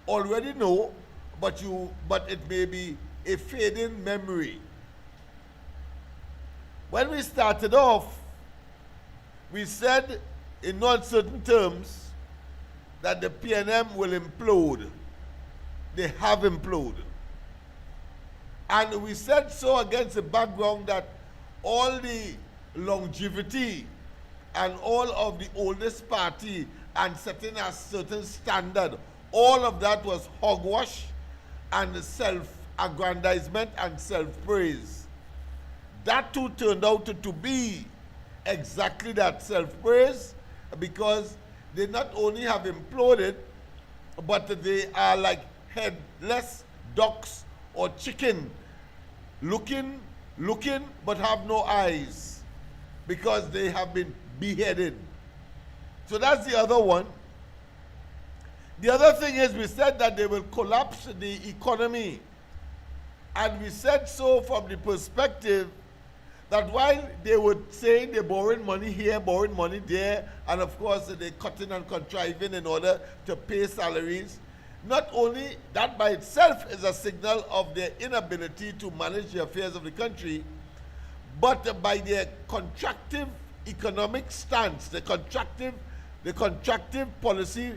already know, but it may be a fading memory. When we started off, we said in no uncertain terms that the PNM will implode. They have imploded. And we said so against the background that all the longevity and all of the oldest party and setting a certain standard, all of that was hogwash and self-aggrandizement and self-praise. That too turned out to be exactly that, self-praise, because they not only have imploded, but they are like headless ducks or chicken, looking, but have no eyes, because they have been beheaded. So that's the other one. The other thing is, we said that they will collapse the economy. And we said so from the perspective that while they were saying they're borrowing money here, borrowing money there, and of course they're cutting and contriving in order to pay salaries, not only that by itself is a signal of their inability to manage the affairs of the country, but by their contractive economic stance, the contractive policy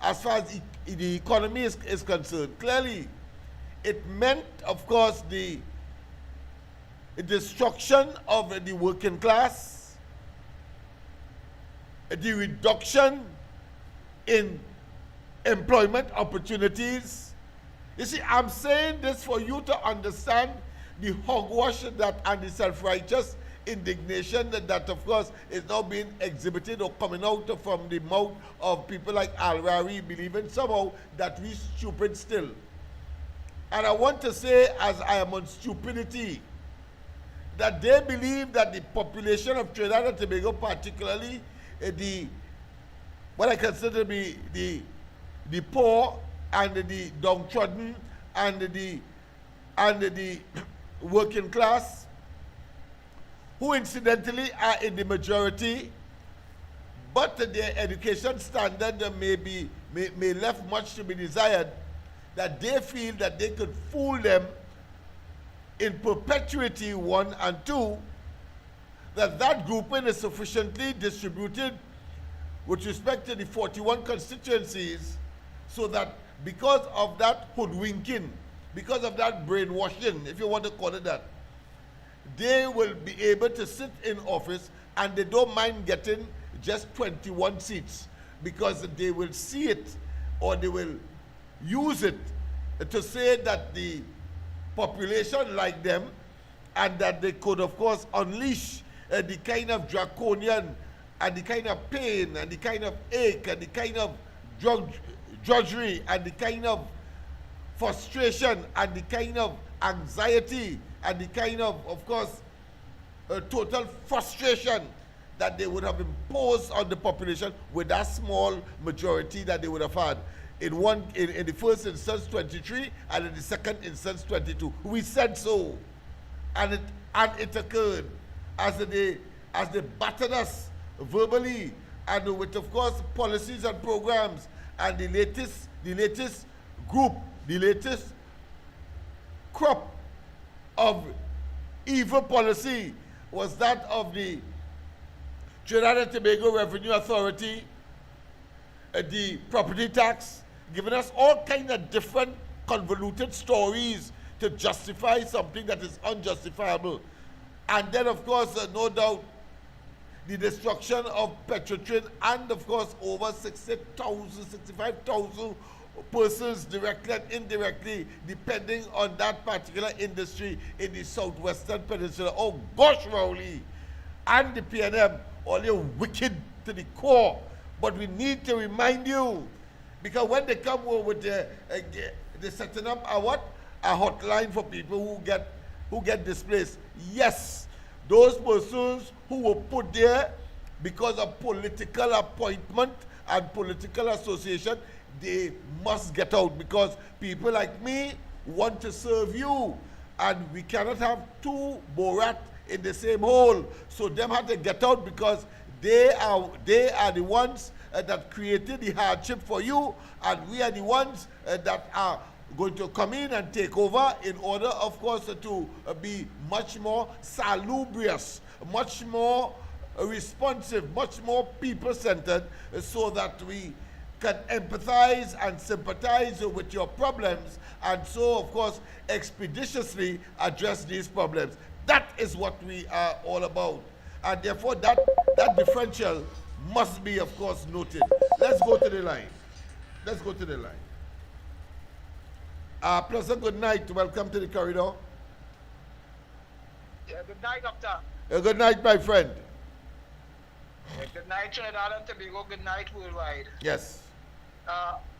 as far as the economy is concerned. Clearly, it meant, of course, the destruction of the working class, the reduction in employment opportunities. You see, I'm saying this for you to understand the hogwash that and the self-righteous indignation that of course is now being exhibited or coming out from the mouth of people like Al-Rari, believing somehow that we stupid still. And I want to say, as I am on stupidity, that they believe that the population of Trinidad and Tobago, particularly what I consider to be the poor and the downtrodden and the working class, who incidentally are in the majority, but their education standard may left much to be desired, that they feel that they could fool them in perpetuity, one, and two, that grouping is sufficiently distributed with respect to the 41 constituencies, so that because of that hoodwinking, because of that brainwashing, if you want to call it that, they will be able to sit in office and they don't mind getting just 21 seats, because they will see it or they will use it to say that the population like them, and that they could of course unleash the kind of draconian and the kind of pain and the kind of ache and the kind of drudgery and the kind of frustration and the kind of anxiety and the kind of course, total frustration that they would have imposed on the population with that small majority that they would have had. In the first instance 23, and in the second instance 22. We said so, and it occurred as they battered us verbally, and with of course policies and programs, and the latest crop of evil policy was that of the Trinidad and Tobago Revenue Authority, the property tax, giving us all kind of different convoluted stories to justify something that is unjustifiable. And then of course, no doubt, the destruction of Petrotrin, and of course over 60,000, 65,000 persons directly and indirectly depending on that particular industry in the southwestern peninsula. Oh gosh, Rowley, and the PNM, all you wicked to the core. But we need to remind you, because when they come with the setting up a hotline for people who get displaced. Yes, those persons who were put there because of political appointment and political association, they must get out, because people like me want to serve you, and we cannot have two Borat in the same hole. So them have to get out, because they are the ones that created the hardship for you, and we are the ones that are going to come in and take over, in order, of course, to be much more salubrious, much more responsive, much more people-centered, so that we can empathize and sympathize with your problems, and so, of course, expeditiously address these problems. That is what we are all about. And therefore, that differential must be, of course, noted. Let's go to the line. Let's go to the line. Pleasant good night. Welcome to the corridor. Yeah, good night, Doctor. Good night, my friend. Yeah, good night, Trinidad and Tobago. Good night, worldwide. Yes.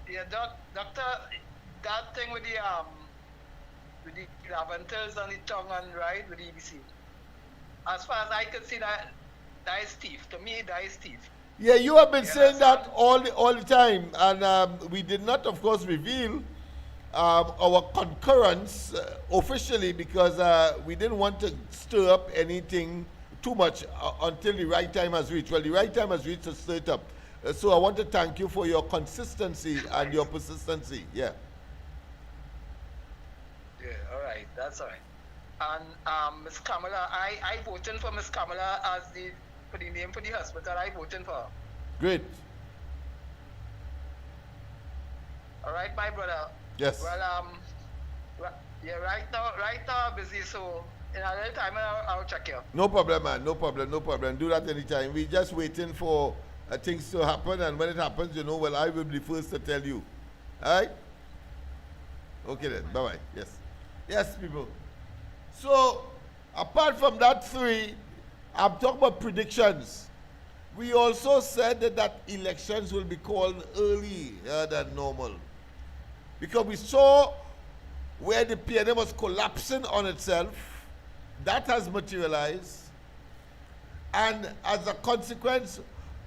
Yeah, Doctor, that thing with the Laventers on the tongue and right with the EBC. As far as I can see, that is thief. To me, that is thief. Yeah, you have been saying that all the time, and we did not, of course, reveal our concurrence officially, because we didn't want to stir up anything too much until the right time has reached. Well, the right time has reached to stir it up. So I want to thank you for your consistency and your persistency. Yeah. Yeah, all right. That's all right. And Miss Kamala, I voted for Miss Kamala as for the name for the hospital. I voted for her. Great. All right, my brother. Yes. Well, yeah, right now I'm busy, so in a little time I'll check you. No problem, man. No problem. No problem. Do that anytime. We're just waiting for things to happen, and when it happens, you know, well, I will be first to tell you. All right? Okay then. Bye-bye. Yes. Yes, people. So, apart from that three, I'm talking about predictions. We also said that elections will be called earlier than normal, because we saw where the PNM was collapsing on itself. That has materialized, and as a consequence,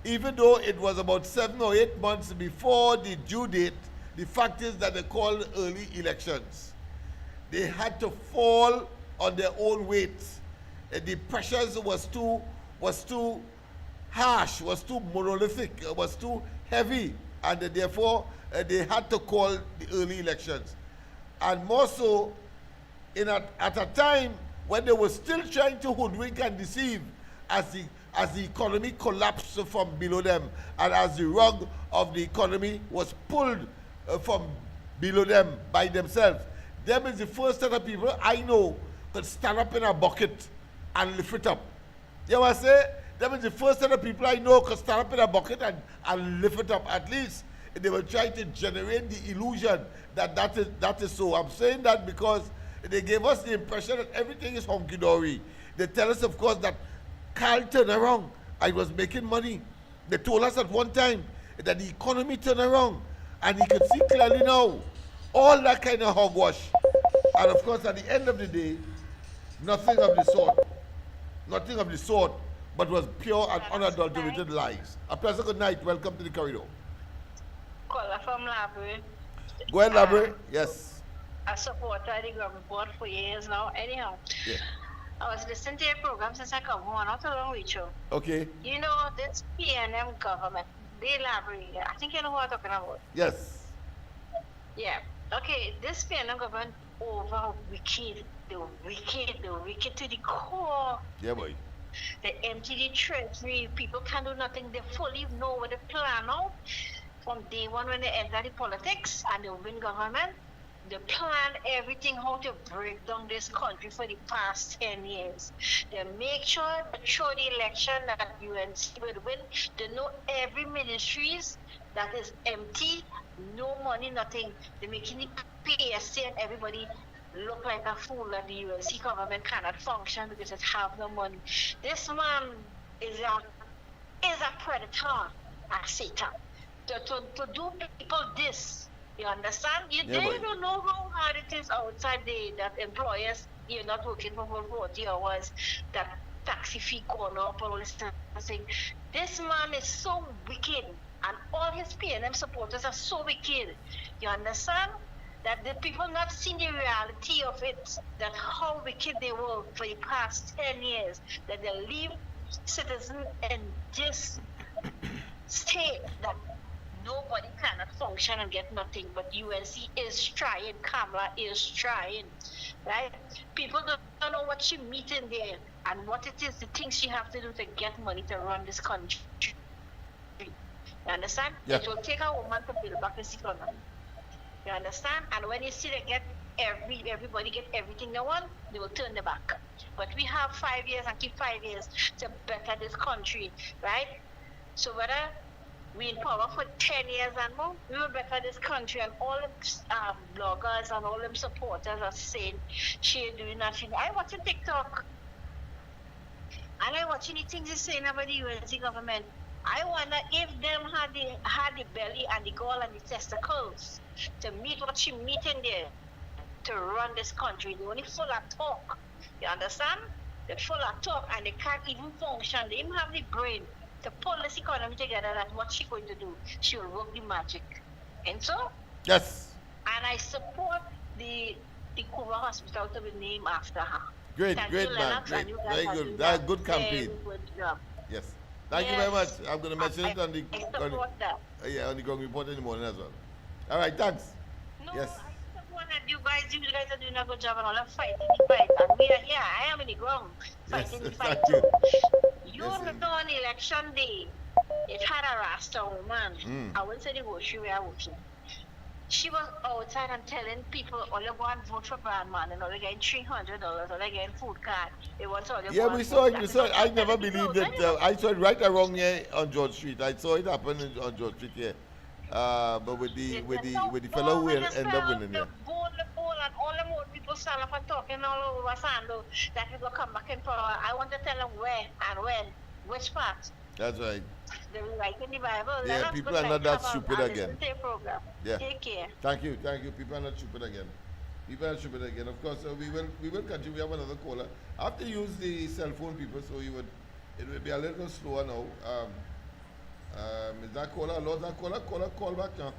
even though it was about 7 or 8 months before the due date, the fact is that they called early elections. They had to fall on their own weight. The pressures was too harsh, was too monolithic, was too heavy, and therefore they had to call the early elections. And more so, at a time when they were still trying to hoodwink and deceive, as the economy collapsed from below them, and as the rug of the economy was pulled from below them by themselves. Them is the first set of people I know could stand up in a bucket and lift it up. You know what I say? Them is the first set of people I know could stand up in a bucket and lift it up. At least they were trying to generate the illusion that is so. I'm saying that because they gave us the impression that everything is hunky-dory. They tell us, of course, that Carl turned around. I was making money. They told us at one time that the economy turned around, and he could see clearly now. All that kind of hogwash. And of course, at the end of the day, nothing of the sort. Nothing of the sort, but was pure and unadulterated lies. A pleasant good night. Welcome to the corridor. Caller from Labrie. Go ahead, Labrie. Yes. I support the government board for years now. Anyhow, Yeah. I was listening to your program since I come home, not along with you. Okay. You know, this PNM government, they Labrie, I think you know who I'm talking about. Yes. Yeah. Okay, this PNM government over wicked, the wicked to the core. Yeah, boy. They empty the treasury, people can't do nothing, they fully know what they plan out. From day one when they enter the politics and they win government, they plan everything how to break down this country for the past 10 years. They make sure that through the election that UNC will win, they know every ministries that is empty, no money, nothing. They're making the PSC and everybody look like a fool, that the UNC government cannot function because it have no money. This man is a predator, a Satan. To do people this, you understand? They don't know hard it is outside that employers, you're not working for 40 hours, that taxi fee gone up and all this kind of thing. This man is so wicked, and all his PNM supporters are so wicked. You understand? That the people not seeing the reality of it, that how wicked they were for the past 10 years, that they leave citizens in this state that nobody cannot function and get nothing, but UNC is trying, Kamala is trying, right? People don't know what she meeting there and what it is, the things she have to do to get money to run this country. You understand? Yeah. It will take a woman to build back this economy. You understand? And when you see they get everybody get everything they want, they will turn their back. But we have 5 years and keep 5 years to better this country, right? So whether we in power for 10 years and more, we will better this country. And all them bloggers and all them supporters are saying she ain't doing nothing. I watch a TikTok and I watch the things they're saying about the UNC government. I wonder if them had the belly and the gall and the testicles to meet what she meeting there to run this country. They only full of talk. You understand? They're full of talk and they can't even function. They even have the brain to pull this economy together. That's what she's going to do. She will work the magic. And so? Yes. And I support the Cuba Hospital to be named after her. Great, Thank great you, man. Lennox, Great. and you guys Very are good. doing That's that good campaign. very good job. Yes. Thank you very much. I'm going to mention it on the I support that. on the Ground Report in the morning as well. All right, thanks. No, Yes. I support that you guys are doing a good job and all that fighting the fight. And we are here. I am in the ground fighting the fight thank you. too. You Yes, know, on election day, it had a Rasta woman. I wouldn't say the word she was working. She was outside and telling people, all you go and vote for Brandman and all you getting $300, all you getting food card. They want all you Yeah, go we and saw vote. it. That We is saw it. what I they're never telling the believed crowd, it. anyway. I saw it right around here on George Street. I saw it happen on George Street here. But with the fellow who ended up winning the here. bowl, and all them old people stand up and talking all over Sando that we will come back in power. I want to tell them where and when, which part. That's right. They will write in the Bible. Yeah, Let us people go are back, not that have a- stupid and again. listen to your program. Yeah. Take care. Thank you. People are not stupid again. Of course, we will continue. We have another caller. I have to use the cell phone, people, so it will be a little slower now. Is that caller? Lost that caller? Call back now.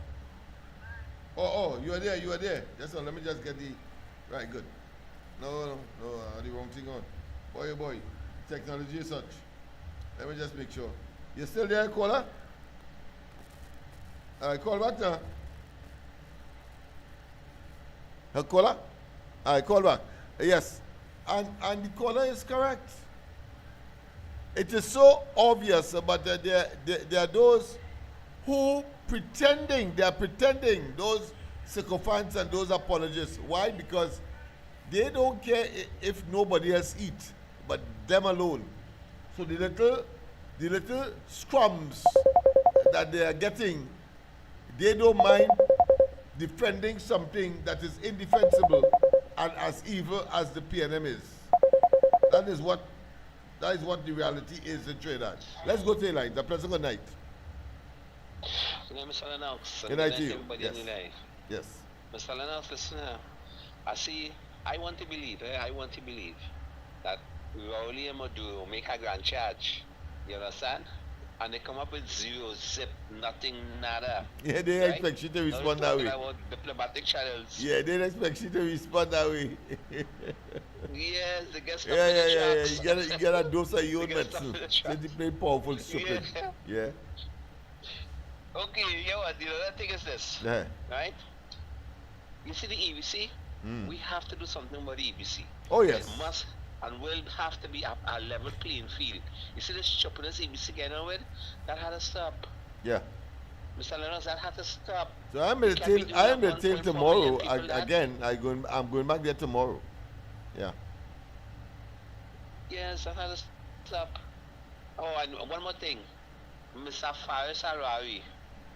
Oh, you are there. Just let me just get the right. Good. No, the wrong thing on. Boy, technology is such. Let me just make sure. You still there, caller? Call back now. Her caller? Call back. Yes. And the caller is correct. It is so obvious, but there are those who they are pretending, those sycophants and those apologists. Why? Because they don't care if nobody else eat, but them alone. So the little scrums that they are getting, they don't mind defending something that is indefensible and as evil as the PNM is. That is what the reality is in Trinidad. Let's go to the line. A pleasant good night. Good night, Mr. Lennox. Good night to you. Everybody Yes. in the life. Yes. Mr. Lennox, listen here. I want to believe that Rowley and Maduro make a grand charge. You understand? And they come up with zero, zip, nothing, nada. Yeah, they Right? expect you to Now we're respond that talking way. about diplomatic channels. Yeah, they expect you to respond that way. Yes, they get stuff Yeah. in the tracks. You get a dose of your They get stuff medicine. in the So tracks. they play powerful stupid. Yeah. Yeah. Okay, you know what? The other thing is this, Yeah. right? You see the EBC? Mm. We have to do something about the EBC. Oh, yes. It must and will have to be a level playing field. You see this stupidness EBC getting on with? That had to stop. Yeah. Mr. Lennox, that had to stop. So I'm We going can't be to doing tell that 1.4 tomorrow million people that- again. I'm going back there tomorrow. Yeah. Yes, that had to stop. Oh, and one more thing. Mr. Faris Harari.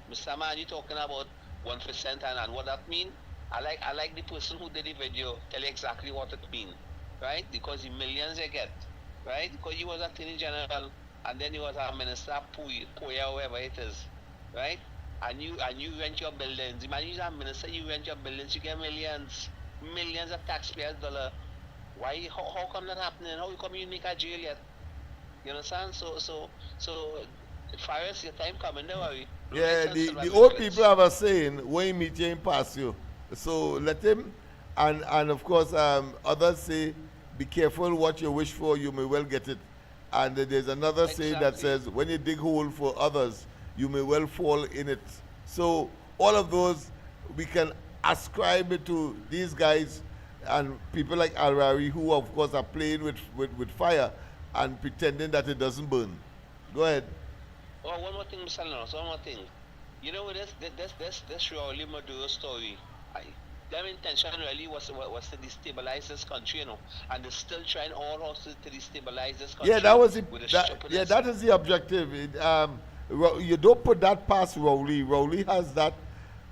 Mr. Man, you talking about 1% and what that mean? I like the person who did the video tell you exactly what it mean. Right? Because the millions they get. Right? Because he was Attorney General and then he was a Minister Puya, whoever it is. Right? and you rent your buildings. Imagine you're a minister, you rent your buildings, you get millions of taxpayers' dollar. Why? How come that happening? How come you make a jail yet? You understand? So, Faris, your time coming. Don't worry. Don't Yeah, let the Silver old Nicholas. people have a saying, when you meet you, him pass you. So let him, and of course, others say, be careful what you wish for, you may well get it. And there's another saying that Exactly. says, when you dig hole for others, you may well fall in it. So all of those, we can ascribe it to these guys and people like Alrari, who of course are playing with fire and pretending that it doesn't burn. Go ahead. Oh, one more thing, Mr. Lennox, one more thing. You know, this Raul Maduro story, their intention really was to destabilize this country, you know, and they're still trying all out to destabilize this country Yeah, that was the, with the that, yeah, stupidness. that is the objective. You don't put that past Rowley. Rowley has that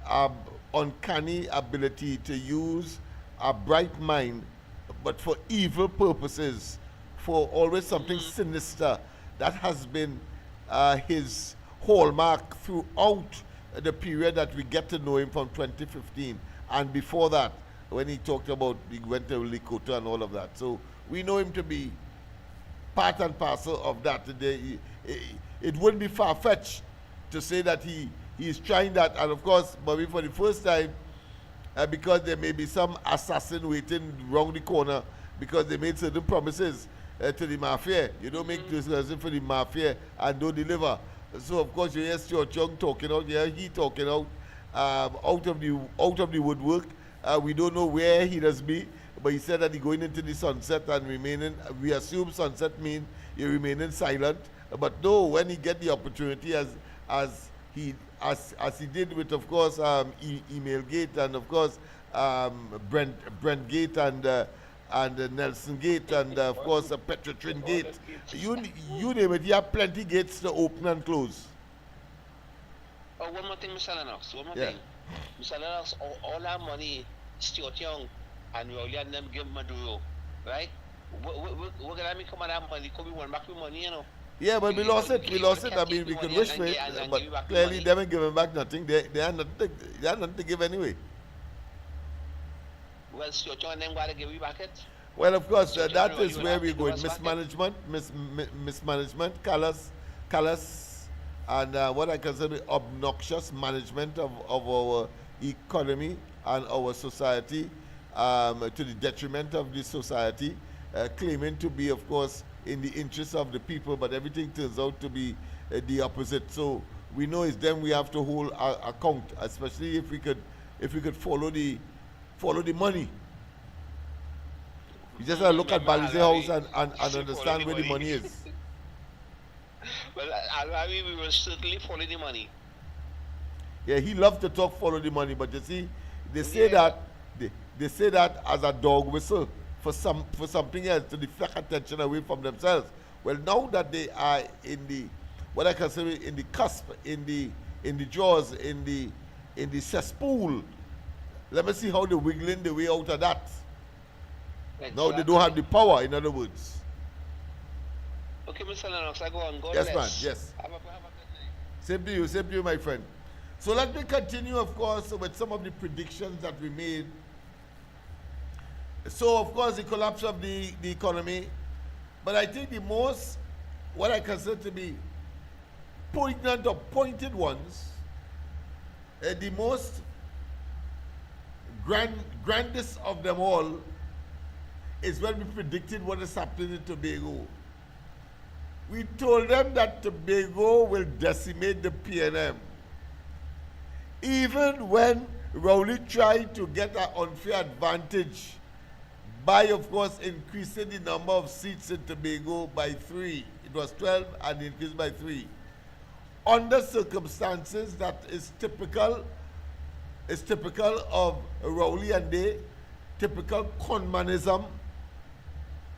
um, uncanny ability to use a bright mind, but for evil purposes, for always something sinister. That has been his hallmark throughout the period that we get to know him from 2015 and before that, when he talked about he went to Lakota and all of that. So we know him to be part and parcel of that. It wouldn't be far-fetched to say that he is trying that. And of course, Bobby, for the first time, because there may be some assassin waiting round the corner because they made certain promises to the mafia. You don't make this for the mafia and don't deliver. So of course you hear Stuart Young talking out, yeah, he talking out out of the woodwork. We don't know where he does be, but he said that he going into the sunset and remaining. We assume sunset means he remaining silent. But no, when he get the opportunity, as he did with, of course, Email Gate and of course Brent Gate and Nelson Gate and of course Petrotrin Gate. You name it. You have plenty gates to open and close. Oh, one more thing, Mr. Lennox. One more Yeah. thing. Mr. Lennox, all our money, Stuart Young and Rowley and them give Maduro, right? We're gonna make some of that money. Could we want back the money, you know? Yeah, but we lost it. We lost it. I mean, we could wish for it, but clearly they haven't given back nothing. They are nothing to give anyway. Well, Stuart Young and them gotta give you back it. Well, of course, So that generally, is you where have we to go. give us back Mismanagement, callous, and what I consider obnoxious management of our economy and our society to the detriment of the society, claiming to be, of course, in the interest of the people, but everything turns out to be the opposite. So we know it's them we have to hold account, especially if we could follow the money. You just have to look at Remember, Balize House Alari, and still understand follow the where the money. money is. Well, Alari, we will certainly follow the money. Yeah, he loves to talk follow the money, but you see, they say Yeah. that they say that as a dog whistle for something else to deflect attention away from themselves. Well, now that they are in the what I consider in the cusp, in the jaws, in the cesspool, let me see how they're wiggling the way out of that. Now they don't have the power, in other words. Okay, Mr. Lennox, I go on. God Yes, man, bless. yes. Have a good night. Same to you, my friend. So let me continue, of course, with some of the predictions that we made. So, of course, the collapse of the economy. But I think the most, what I consider to be poignant or pointed ones, the most grandest of them all is when we predicted what is happening in Tobago. We told them that Tobago will decimate the PNM. Even when Rowley tried to get an unfair advantage by, of course, increasing the number of seats in Tobago by 3. It was 12 and increased by 3. Under circumstances that is typical of Rowley and they, typical conmanism,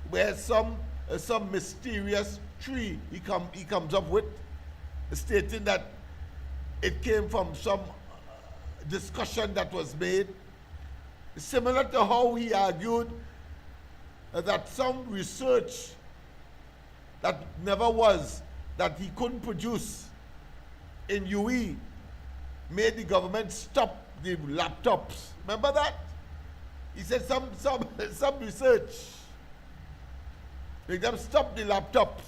where some mysterious tree he comes up with, stating that it came from some discussion that was made, similar to how he argued that some research that never was, that he couldn't produce in UE, made the government stop the laptops. Remember that? He said some research. Make them stop the laptops.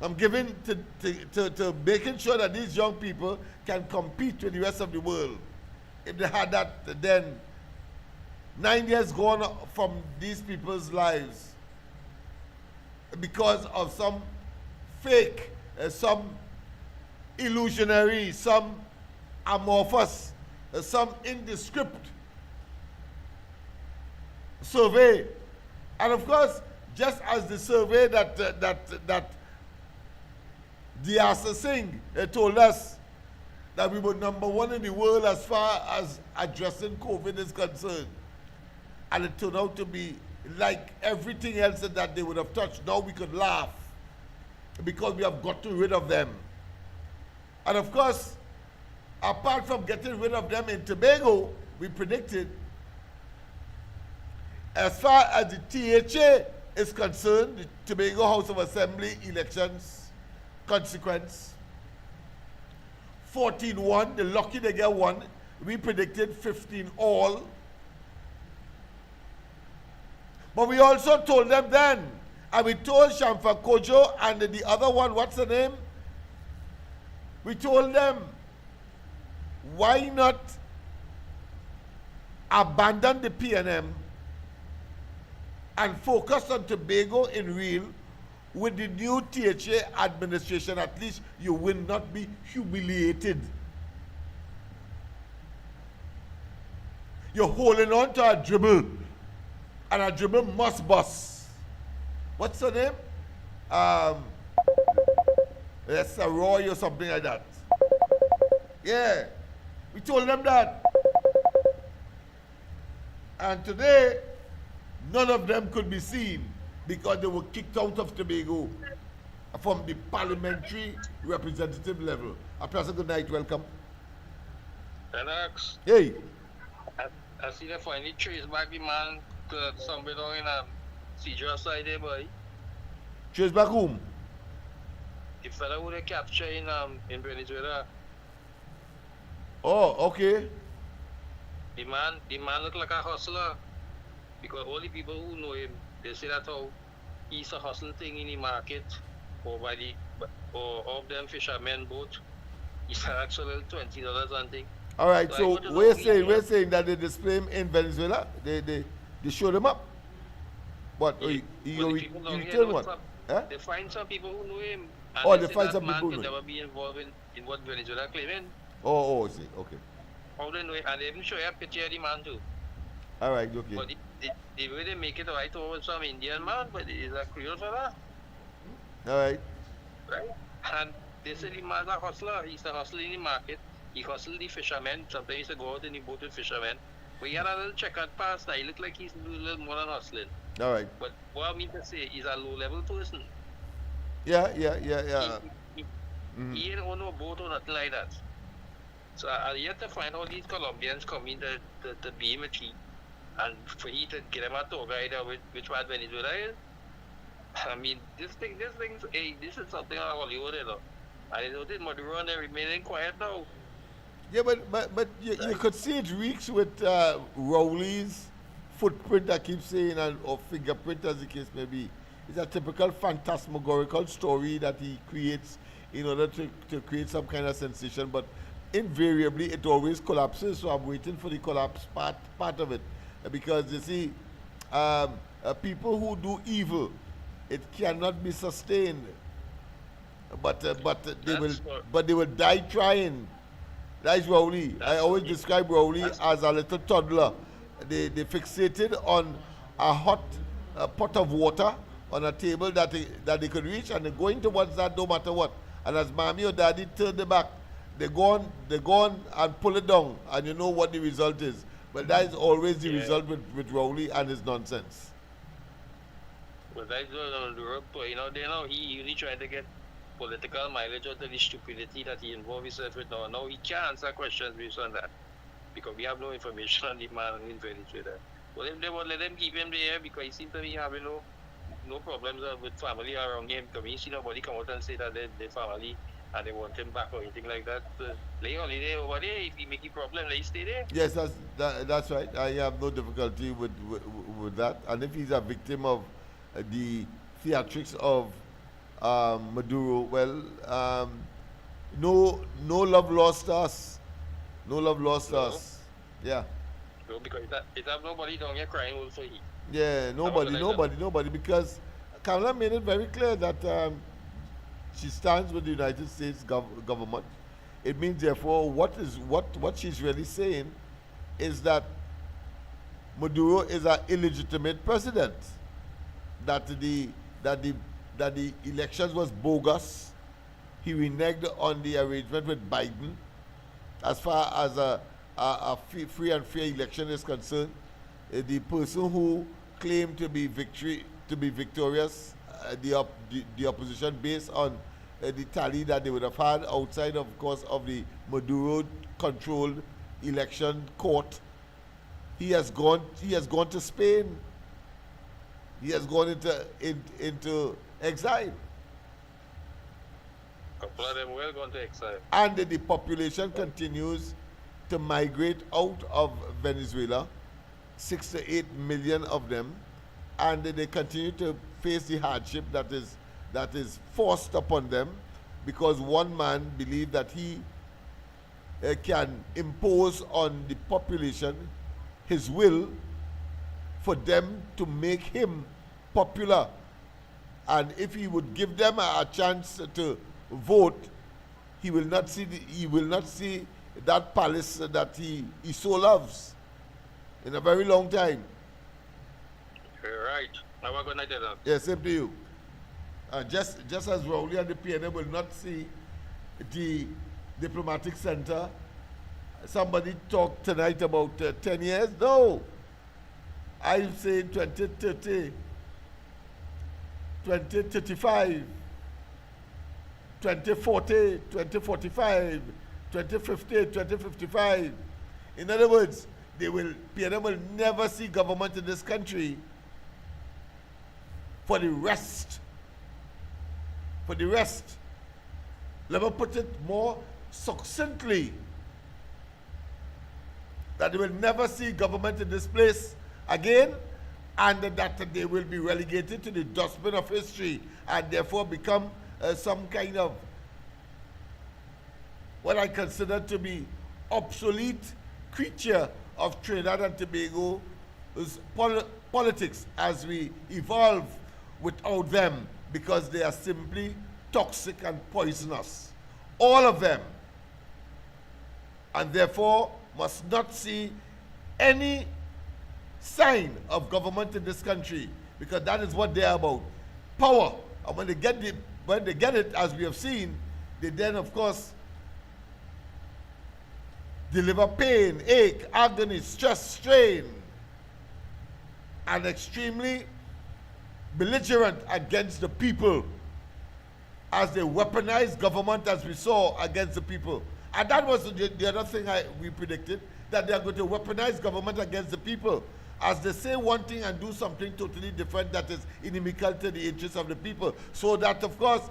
I'm giving to making sure that these young people can compete with the rest of the world. If they had that, then 9 years gone from these people's lives because of some fake, some illusionary, some amorphous, some indescript survey. And of course, just as the survey that Diasa Singh told us that we were #1 in the world as far as addressing COVID is concerned. And it turned out to be like everything else that they would have touched. Now we could laugh because we have gotten rid of them. And of course, apart from getting rid of them in Tobago, we predicted, as far as the THA is concerned, the Tobago House of Assembly elections consequence, 14-1, they're lucky they get one. We predicted 15 all. But we also told them then, and we told Shamfa Kojo and the other one, what's the name? We told them, why not abandon the PNM and focus on Tobago in real? With the new THA administration, at least you will not be humiliated. You're holding on to a dribble, and a dribble must bust. What's her name? That's a Roy or something like that. Yeah, we told them that. And today, none of them could be seen because they were kicked out of Tobago from the parliamentary representative level. A pleasant good night, welcome. Lennox, Hey, I see they finally trace back the man to somewhere down in Cedar side there, boy. trace back home. The fella who they capture in Venezuela. Oh, okay. The man look like a hustler because all the people who know him, they say that how he's a hustling thing in the market or of them fishermen boat. He's actually $20 something. All right, So I so want to know we're saying that they display him in Venezuela. They showed him up. What? Well, You the people down here return know what? some- Huh? They find some people who know him. And Oh, they say find that some man people who could know him. never be involved in what Venezuela claiming. Oh, I see. Okay. How they know it? And they even show you a picture of the man too. All right, okay. But the way they make it right over some Indian man, but he's a Creole fella, All right. right? And they say the man's a hustler. He's a hustler in the market. He hustled the fishermen. Sometimes he used to go out in the boat with fishermen. But he had a little checkered past now. He looked like he's doing a little more than hustling. All right. But what I mean to say, he's a low-level person. Yeah. He ain't on no boat or nothing like that. So I yet to find all these Colombians coming to be him a chief. And for he to get him a tour guide which part Venezuela is. I mean, this is something out of Hollywood, you know. And I noticed Maduro and they remaining quiet now. Yeah, but you could see it reeks with Rowley's footprint, I keep saying, or fingerprint, as the case may be. It's a typical phantasmagorical story that he creates in order to create some kind of sensation, but invariably it always collapses, so I'm waiting for the collapse part of it. Because you see, people who do evil, it cannot be sustained. But they will die trying. That's Rowley. I always describe Rowley as a little toddler. They fixated on a hot pot of water on a table that they could reach, and they're going towards that no matter what. And as mommy or daddy turn their back, they go on and pull it down, and you know what the result is. But that is always the result with Rowley and his nonsense. But that's what Europe, you know, he really tried to get political mileage out of the stupidity that he involved himself with now. Now he can't answer questions based on that because we have no information on the man in Venezuela. Well, if they would let them keep him there because he seems to be having no problems with family around him because we see nobody come out and say that their family and they want him back or anything like that. Lay holiday over there. If he make a problem, let stay there. Yes, that's right. I have no difficulty with that. And if he's a victim of the theatrics of Maduro, well, no love lost us. No love lost us. Yeah. No, because it have nobody down here crying also. Yeah, nobody, because Kamala made it very clear that she stands with the United States government. It means, therefore, what she's really saying is that Maduro is an illegitimate president. That the elections was bogus. He reneged on the arrangement with Biden. As far as a free and fair election is concerned, the person who claimed to be victorious, the opposition, based on the tally that they would have had outside, of course, of the Maduro-controlled election court, he has gone to Spain. He has gone into exile. A couple of them will go into exile. And the population continues to migrate out of Venezuela, 6 to 8 million of them, and they continue to face the hardship that is forced upon them, because one man believed that he can impose on the population his will for them to make him popular. And if he would give them a chance to vote, he will not see that palace that he so loves in a very long time. You're right. Now we're gonna do that. Yes, same to you. Just as Rowley and the PNM will not see the diplomatic center. Somebody talked tonight about 10 years. No. I'm saying 2030, 2035, 2040, 2045, 2050, 2055. In other words, PNM will never see government in this country for the rest. For the rest. Let me put it more succinctly, that they will never see government in this place again, and that they will be relegated to the dustbin of history and therefore become some kind of what I consider to be obsolete creature of Trinidad and Tobago's politics as we evolve without them, because they are simply toxic and poisonous. All of them. And therefore must not see any sign of government in this country, because that is what they are about. Power. And when they get it, as we have seen, they then, of course, deliver pain, ache, agony, stress, strain, and extremely belligerent against the people, as they weaponize government, as we saw, against the people. And that was the other thing we predicted, that they are going to weaponize government against the people, as they say one thing and do something totally different that is inimical to the interests of the people. So that, of course,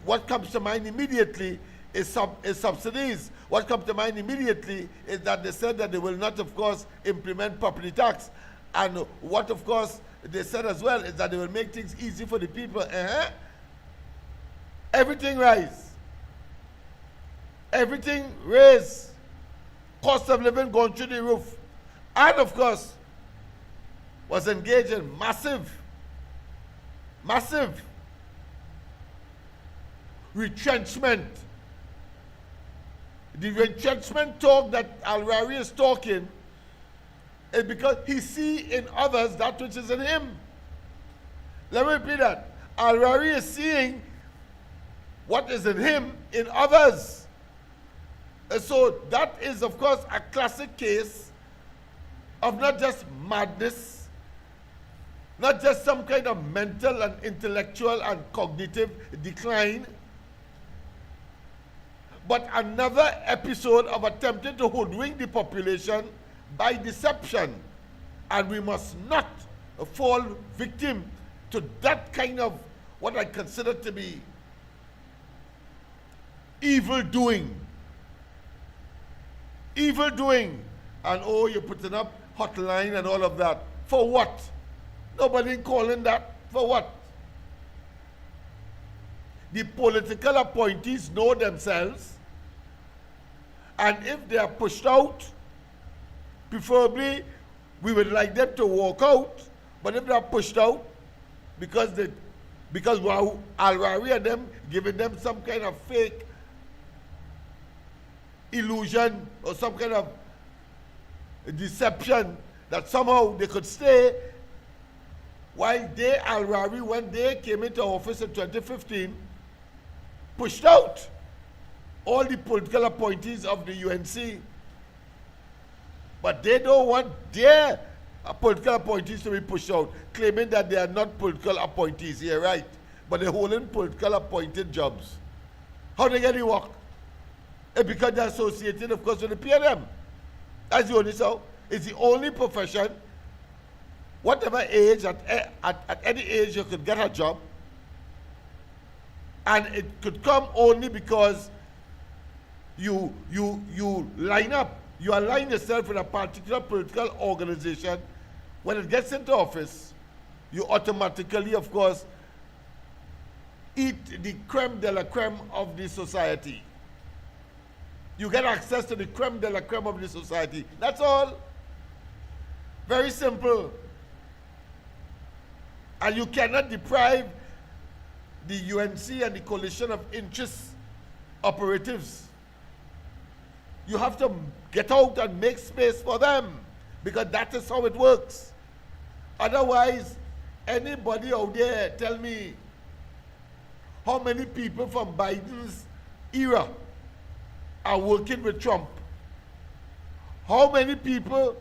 what comes to mind immediately is subsidies. What comes to mind immediately is that they said that they will not, of course, implement property tax. And what, of course, they said as well is that they will make things easy for the people. Everything rise. Everything raise. Cost of living going through the roof. And, of course, was engaged in massive retrenchment. The retrenchment talk that Al-Rari is talking is because he sees in others that which is in him. Let me repeat that. Al-Rari is seeing what is in him in others. And so that is, of course, a classic case of not just madness, not just some kind of mental and intellectual and cognitive decline, but another episode of attempting to hoodwink the population by deception. And we must not fall victim to that kind of what I consider to be evil doing. Evil doing. And oh, you're putting up hotline and all of that. For what? Nobody calling that. For what? The political appointees know themselves, and if they are pushed out, preferably we would like them to walk out, but if they are pushed out because Al-Rari and them giving them some kind of fake illusion or some kind of deception that somehow they could stay, while they, Al-Rari, when they came into office in 2015, pushed out all the political appointees of the UNC. But they don't want their political appointees to be pushed out, claiming that they are not political appointees here, right? But they're holding political appointed jobs. How they get the work? Because they're associated, of course, with the PNM. That's the only so. It's the only profession, whatever age, at any age you could get a job. And it could come only because you line up, you align yourself with a particular political organization. When it gets into office, you automatically, of course, eat the creme de la creme of the society. You get access to the creme de la creme of the society. That's all. Very simple. And you cannot deprive the UNC and the coalition of interest operatives. You have to get out and make space for them, because that is how it works. Otherwise, anybody out there tell me how many people from Biden's era are working with Trump? How many people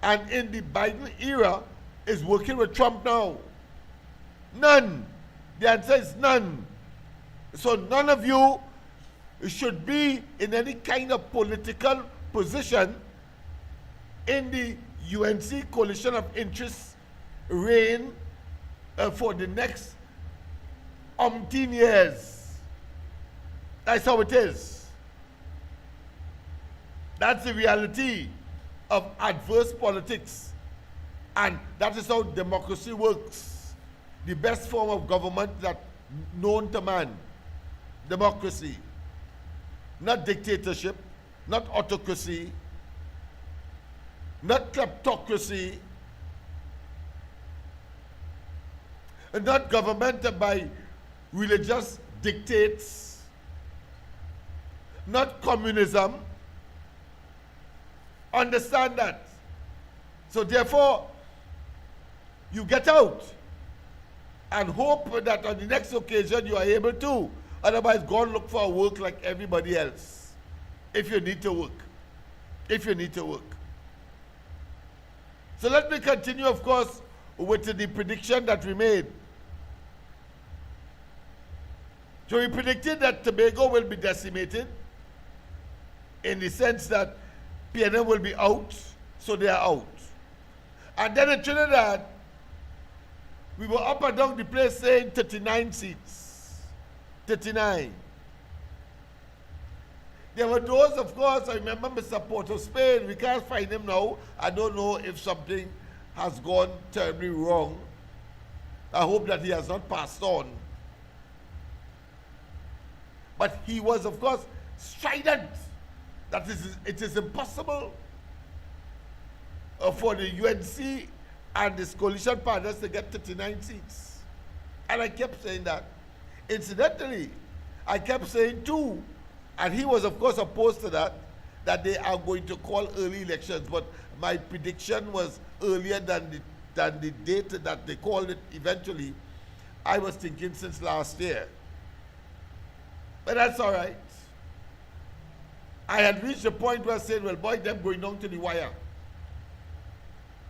and in the Biden era is working with Trump now? None. The answer is none. So none of you should be in any kind of political position in the UNC coalition of interest reign for the next umpteen years. That's how it is. That's the reality of adverse politics. And that is how democracy works. The best form of government that known to man. Democracy. Not dictatorship, not autocracy, not kleptocracy, and not government by religious dictates, not communism. Understand that. So therefore, you get out and hope that on the next occasion you are able to. Otherwise, go and look for work like everybody else. If you need to work. If you need to work. So let me continue, of course, with the prediction that we made. So we predicted that Tobago will be decimated in the sense that PNM will be out, so they are out. And then in Trinidad, we were up and down the place saying 39 seats. 39. There were those, of course, I remember Mr. Port of Spain. We can't find him now. I don't know if something has gone terribly wrong. I hope that he has not passed on. But he was, of course, strident that it is impossible for the UNC and the coalition partners to get 39 seats. And I kept saying that. Incidentally, I kept saying too, and he was of course opposed to that they are going to call early elections, but my prediction was earlier than the date that they called it eventually. I was thinking since last year. But that's all right. I had reached a point where I said, well, boy, them going down to the wire.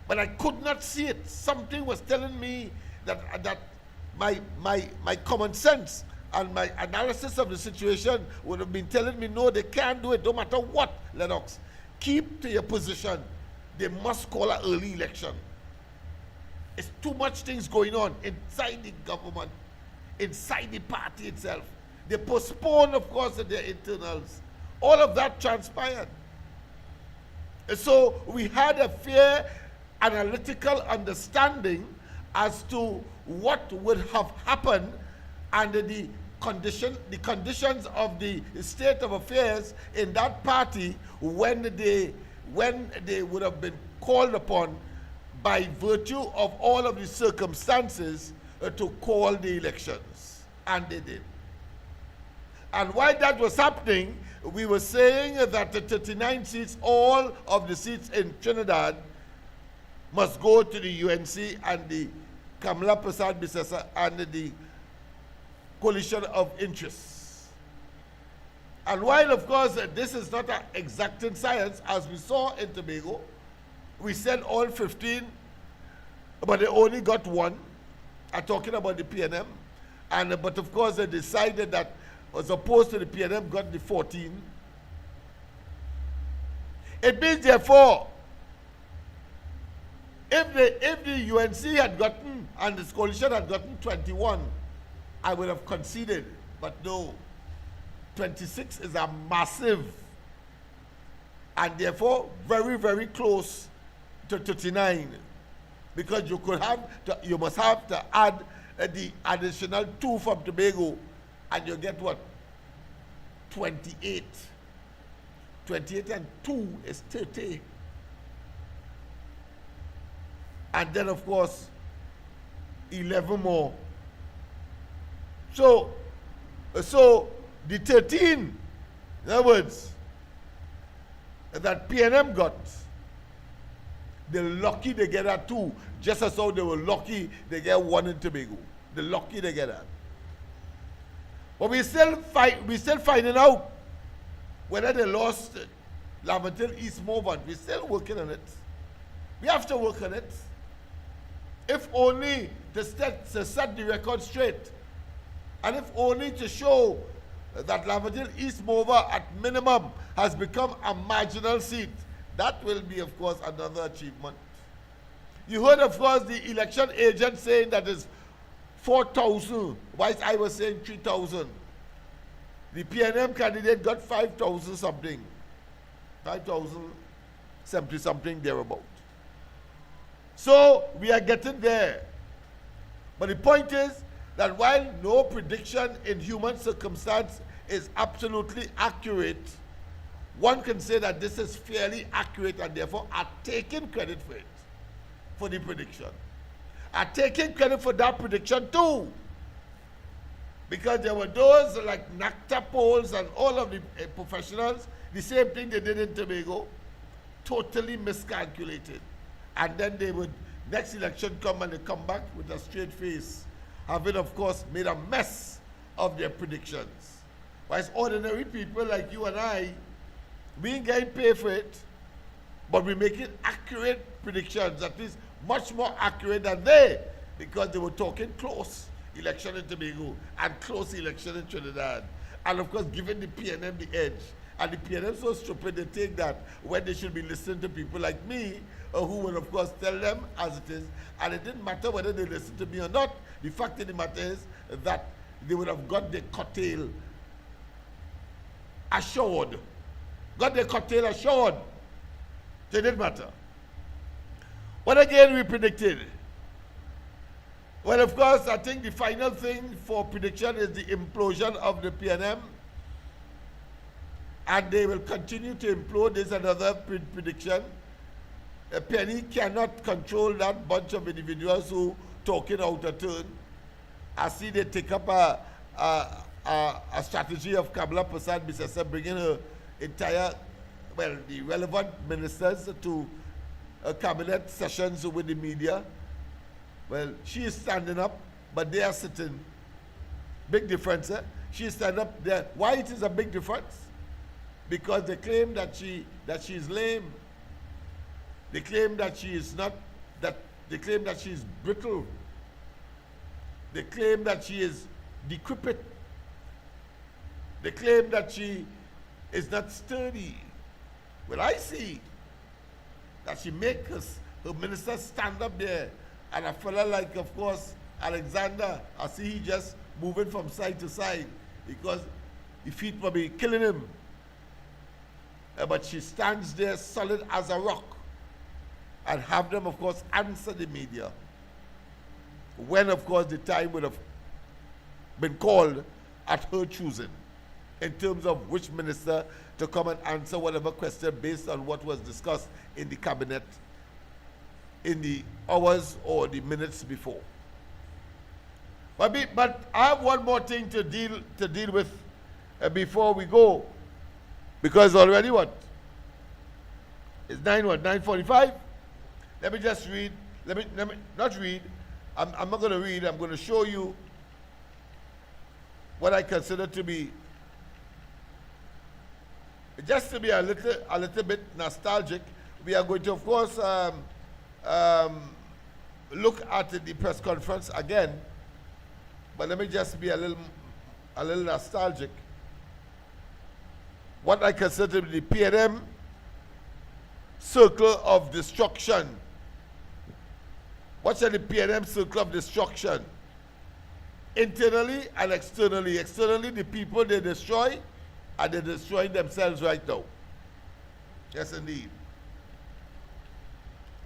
But I could not see it. Something was telling me that my common sense and my analysis of the situation would have been telling me, no, they can't do it, no matter what, Lennox. Keep to your position. They must call an early election. It's too much things going on inside the government, inside the party itself. They postponed, of course, their internals. All of that transpired. And so we had a fair analytical understanding as to what would have happened under the conditions of the state of affairs in that party when they would have been called upon by virtue of all of the circumstances to call the elections. And they did. And while that was happening, we were saying that the 39 seats, all of the seats in Trinidad, must go to the UNC and the Kamala Prasad Bisesa and the coalition of interests. And while, of course, this is not an exacting science, as we saw in Tobago, we said all 15, but they only got one. I'm talking about the PNM. But of course, they decided that as opposed to the PNM got the 14. It means, therefore, if the UNC had gotten and this coalition had gotten 21, I would have conceded. But no, 26 is a massive, and therefore very, very close to 39, because you must have to add the additional 2 from Tobago, and you get what? 28. 28 and 2 is 30. And then, of course, 11 more. So the 13, in other words, that PNM got, they're lucky they get that 2, just as though they were lucky they get 1 in Tobago. They're lucky they get that. But we still finding out whether they lost Laventille East Morvan. We're still working on it. We have to work on it. If only to set the record straight. And if only to show that Laventille East Morvan at minimum has become a marginal seat. That will be, of course, another achievement. You heard, of course, the election agent saying that it's 4,000, whilst I was saying 3,000. The PNM candidate got 5,000 something. 5,070 something thereabout. So we are getting there. But the point is that while no prediction in human circumstance is absolutely accurate, one can say that this is fairly accurate, and therefore are taking credit for it, for the prediction. Are taking credit for that prediction too. Because there were those like NACTA polls and all of the professionals, the same thing they did in Tobago, totally miscalculated. And then they would, next election come and they come back with a straight face, having, of course, made a mess of their predictions. Whereas ordinary people like you and I, we ain't getting paid for it, but we make it accurate predictions, at least much more accurate than they, because they were talking close election in Tobago and close election in Trinidad. And of course, giving the PNM the edge. And the PNM so stupid, they take that when they should be listening to people like me, who will, of course, tell them as it is. And it didn't matter whether they listened to me or not. The fact of the matter is that they would have got their curtail assured. Got their curtail assured. So it didn't matter. What again we predicted? Well, of course, I think the final thing for prediction is the implosion of the PNM. And they will continue to implode. There's another prediction. Penny cannot control that bunch of individuals who talking out of turn. I see they take up a strategy of Kamala Prasad Bisesa, bringing her entire, well, the relevant ministers to cabinet sessions with the media. Well, she is standing up, but they are sitting. Big difference, eh? She is standing up there. Why it is a big difference? Because they claim that she is lame. They claim that she is not, they claim that she is brittle. They claim that she is decrepit. They claim that she is not sturdy. Well, I see that she makes her ministers stand up there, and a fella like, of course, Alexander, I see he just moving from side to side. because his feet will be killing him. But she stands there solid as a rock and have them, of course, answer the media when, of course, the time would have been called at her choosing in terms of which minister to come and answer whatever question based on what was discussed in the cabinet in the hours or the minutes before. But I have one more thing to deal with before we go, because already what? It's 9:45? Let me just read. Let me not read. I'm not going to read. I'm going to show you what I consider to be, just to be a little bit nostalgic. We are going to, of course, look at the press conference again, but let me just be a little nostalgic. What I consider to be the PNM circle of destruction. What's the PNM circle of destruction? Internally and externally. Externally, the people they destroy, and they're destroying themselves right now. Yes, indeed.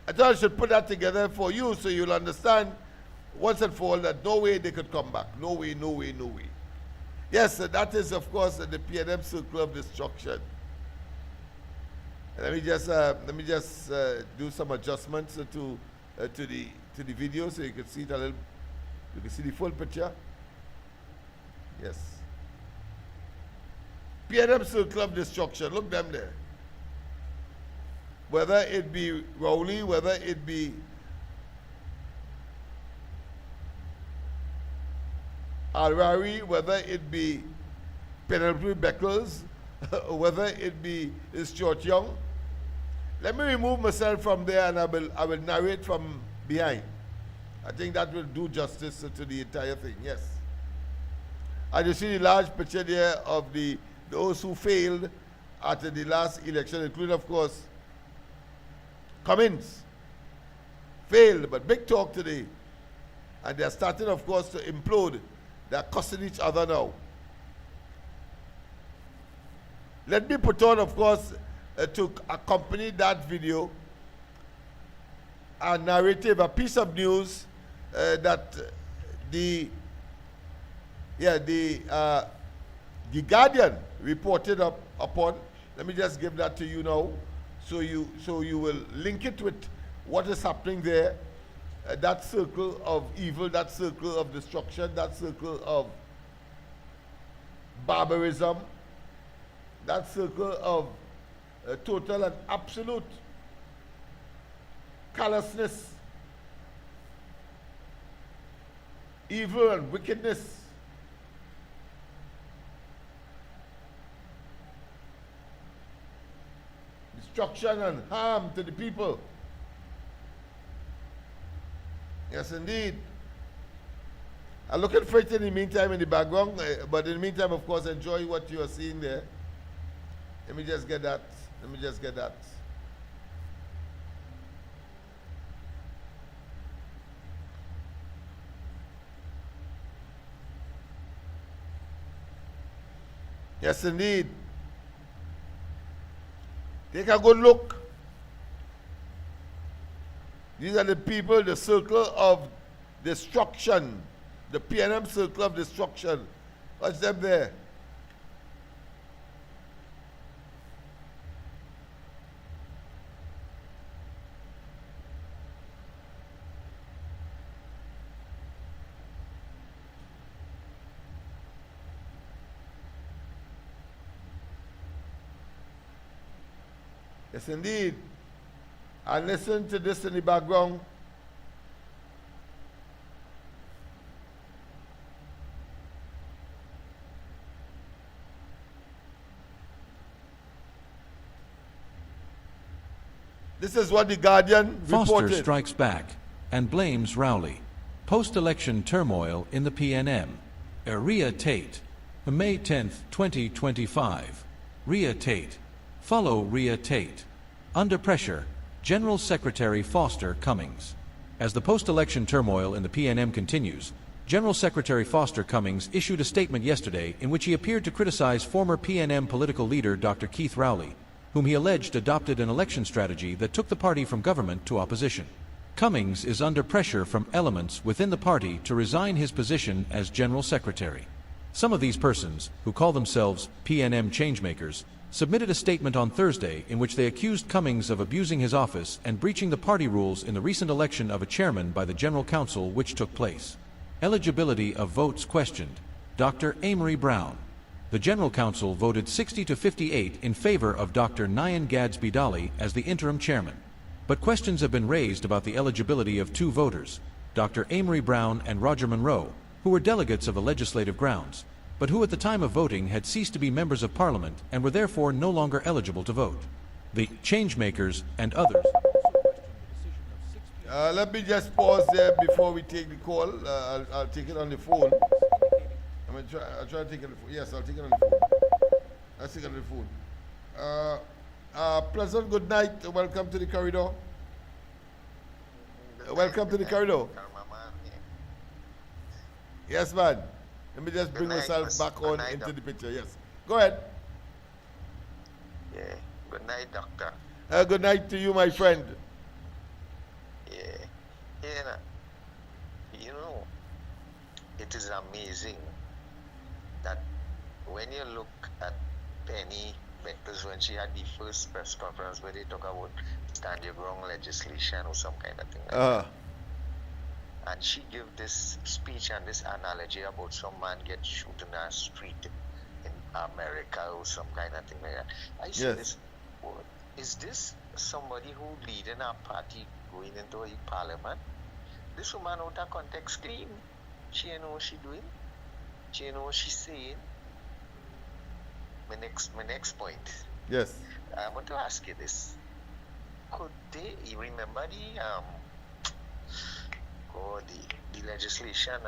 I thought I should put that together for you so you'll understand once and for all that no way they could come back. No way, no way, no way. Yes, that is, of course, the PNM circle of destruction. Let me just do some adjustments to the video so you can see it a little. You can see the full picture. Yes. PNM circle of destruction. Look them there. Whether it be Rowley, whether it be Alrari, whether it be Penelope Beckles, whether it be Stuart Young. Let me remove myself from there and I will narrate from behind. I think that will do justice to the entire thing, yes. And you see the large picture there of those who failed at the last election, including, of course, Cummins. Failed, but big talk today. And they're starting, of course, to implode. They're cussing each other now. Let me put on, of course, to accompany that video, a narrative, a piece of news that the Guardian reported upon. Let me just give that to you now, so you will link it with what is happening there. That circle of evil, that circle of destruction, that circle of barbarism, that circle of total and absolute callousness, evil and wickedness. Destruction and harm to the people. Yes, indeed. I'm looking for it in the meantime in the background, but in the meantime, of course, enjoy what you are seeing there. Let me just get that. Yes, indeed. Take a good look. These are the people, the circle of destruction, the PNM circle of destruction. Watch them there. Yes, indeed. And listen to this in the background. This is what the Guardian Foster reported. strikes back and blames Rowley. Post-election turmoil in the PNM. Rhea Tate. May 10th, 2025. Rhea Tate. Follow Rhea Tate. Under pressure. General Secretary Foster Cummings. As the post-election turmoil in the PNM continues, General Secretary Foster Cummings issued a statement yesterday in which he appeared to criticize former PNM political leader Dr. Keith Rowley, whom he alleged adopted an election strategy that took the party from government to opposition. Cummings is under pressure from elements within the party to resign his position as General Secretary. Some of these persons, who call themselves PNM changemakers, submitted a statement on Thursday in which they accused Cummings of abusing his office and breaching the party rules in the recent election of a chairman by the General Council which took place. Eligibility of votes questioned. Dr. Amory Brown. The General Council voted 60 to 58 in favor of Dr. Nyan Gadsby Dali as the interim chairman. But questions have been raised about the eligibility of two voters, Dr. Amory Brown and Roger Monroe, who were delegates of the legislative grounds, but who at the time of voting had ceased to be members of Parliament and were therefore no longer eligible to vote. The changemakers and others. Let me just pause there before we take the call. I'll take it on the phone. I'll try to take it on the phone. Yes, I'll take it on the phone. I'll take it on the phone. Pleasant good night. Welcome to the corridor. Welcome to the corridor. Yes, man. Let me just bring myself back on into the picture. Yes. Go ahead. Yeah. Good night, doctor. Good night to you, my friend. Yeah. Yeah. You know, it is amazing that when you look at Penny Beckers when she had the first press conference where they talk about stand your ground legislation or some kind of thing like that. And she gave this speech and this analogy about some man get shot in a street in America or some kind of thing like that. I see this. Is this somebody who leading a party going into a parliament? This woman out of context clean. She know what she doing. She know what she's saying. My next point. Yes. I want to ask you this. Could they remember the legislation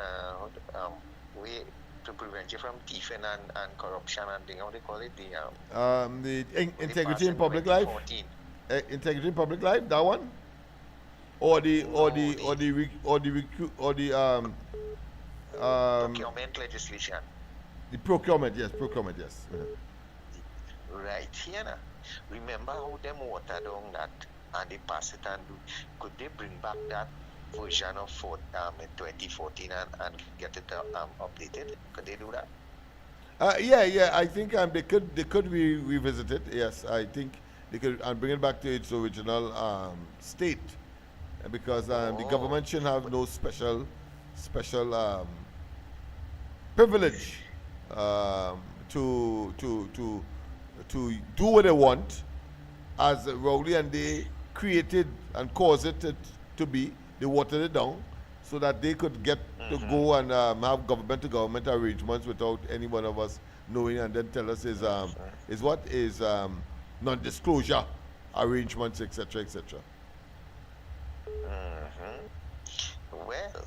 way to prevent you from thieving and corruption and thing, how they call it, the integrity in public life? Integrity in public life, that one? procurement legislation. The procurement, yes. Right here now. Remember how them water down that and they pass it and do. Could they bring back that version of in 2014 and get it updated? Could they do that? Yeah. I think they could revisit it. Yes, I think they could and bring it back to its original state, because the government shouldn't have no special privilege to do what they want, as Rowley and they created and caused it to be. They watered it down so that they could get to go and have government-to-government arrangements without any one of us knowing, and then tell us is non-disclosure arrangements, etc., etc. Well,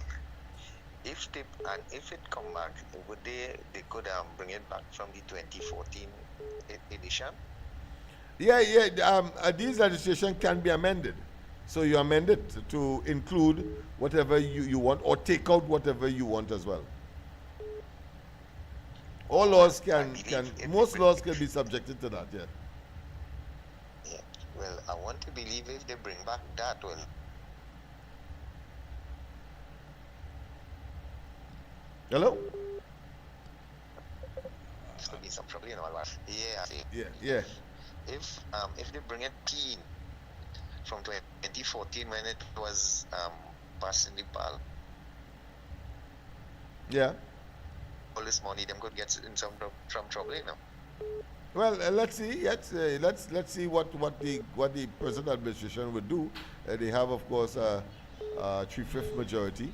if it come back, would they could bring it back from the 2014 edition? Yeah. These legislation can be amended. So you amend it to include whatever you want, or take out whatever you want as well. All laws most laws can be subjected to that, yeah. Yeah. Well, I want to believe if they bring back that, well. Hello? This could be some trouble, you know. Yeah. If they bring it clean from 2014 when it was passed in the parliament. Yeah. All this money, them could get in some trouble, you know. Well, let's see. Let's see what the present administration would do. They have, of course, a 3/5 majority.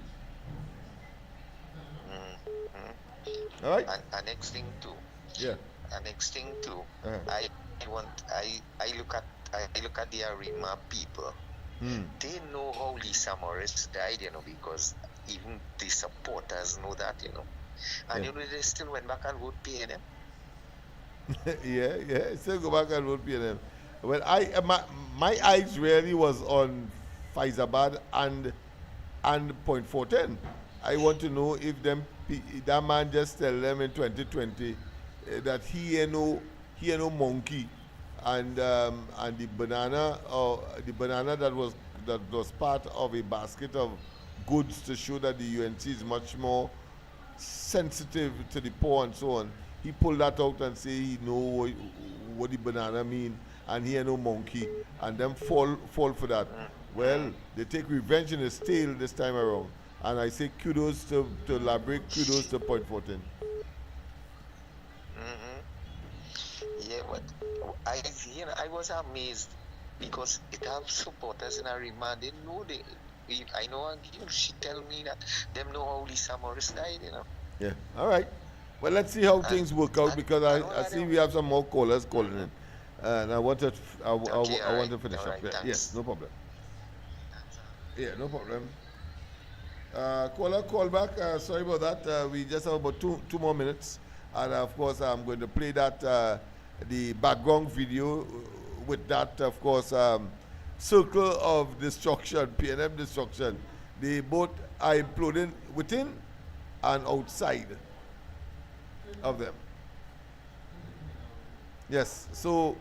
All right. And next thing too. Yeah. And next thing too. I look at the Arima people. They know how Lisa Morris died, you know, because even the supporters know that, you know. And you know, they still went back and vote PNM. yeah, still go back and vote PNM. Well, my eyes really was on Faizabad and Point 410. I want to know if that man just tell them in 2020 that he ain't no monkey, and the banana that was part of a basket of goods to show that the UNC is much more sensitive to the poor and so on. He pulled that out and say he know what the banana mean, and he ain't no monkey, and them fall for that. Well, they take revenge in his tail this time around, and I say kudos to Labrick, kudos to Point 14. Yeah, but I was amazed because it have supporters in a remand. They know I know she tell me that them know how Lisa Morris died, Yeah, all right. Well, let's see how things work out, because I see we have some more callers calling in. And I want to finish up. Yeah, yes, no problem. Yeah, no problem. Caller, call back. Sorry about that. We just have about two more minutes. And of course, I'm going to play that, the background video with that, of course, circle of destruction, PNM destruction. They both are imploding within and outside of them. Yes, so,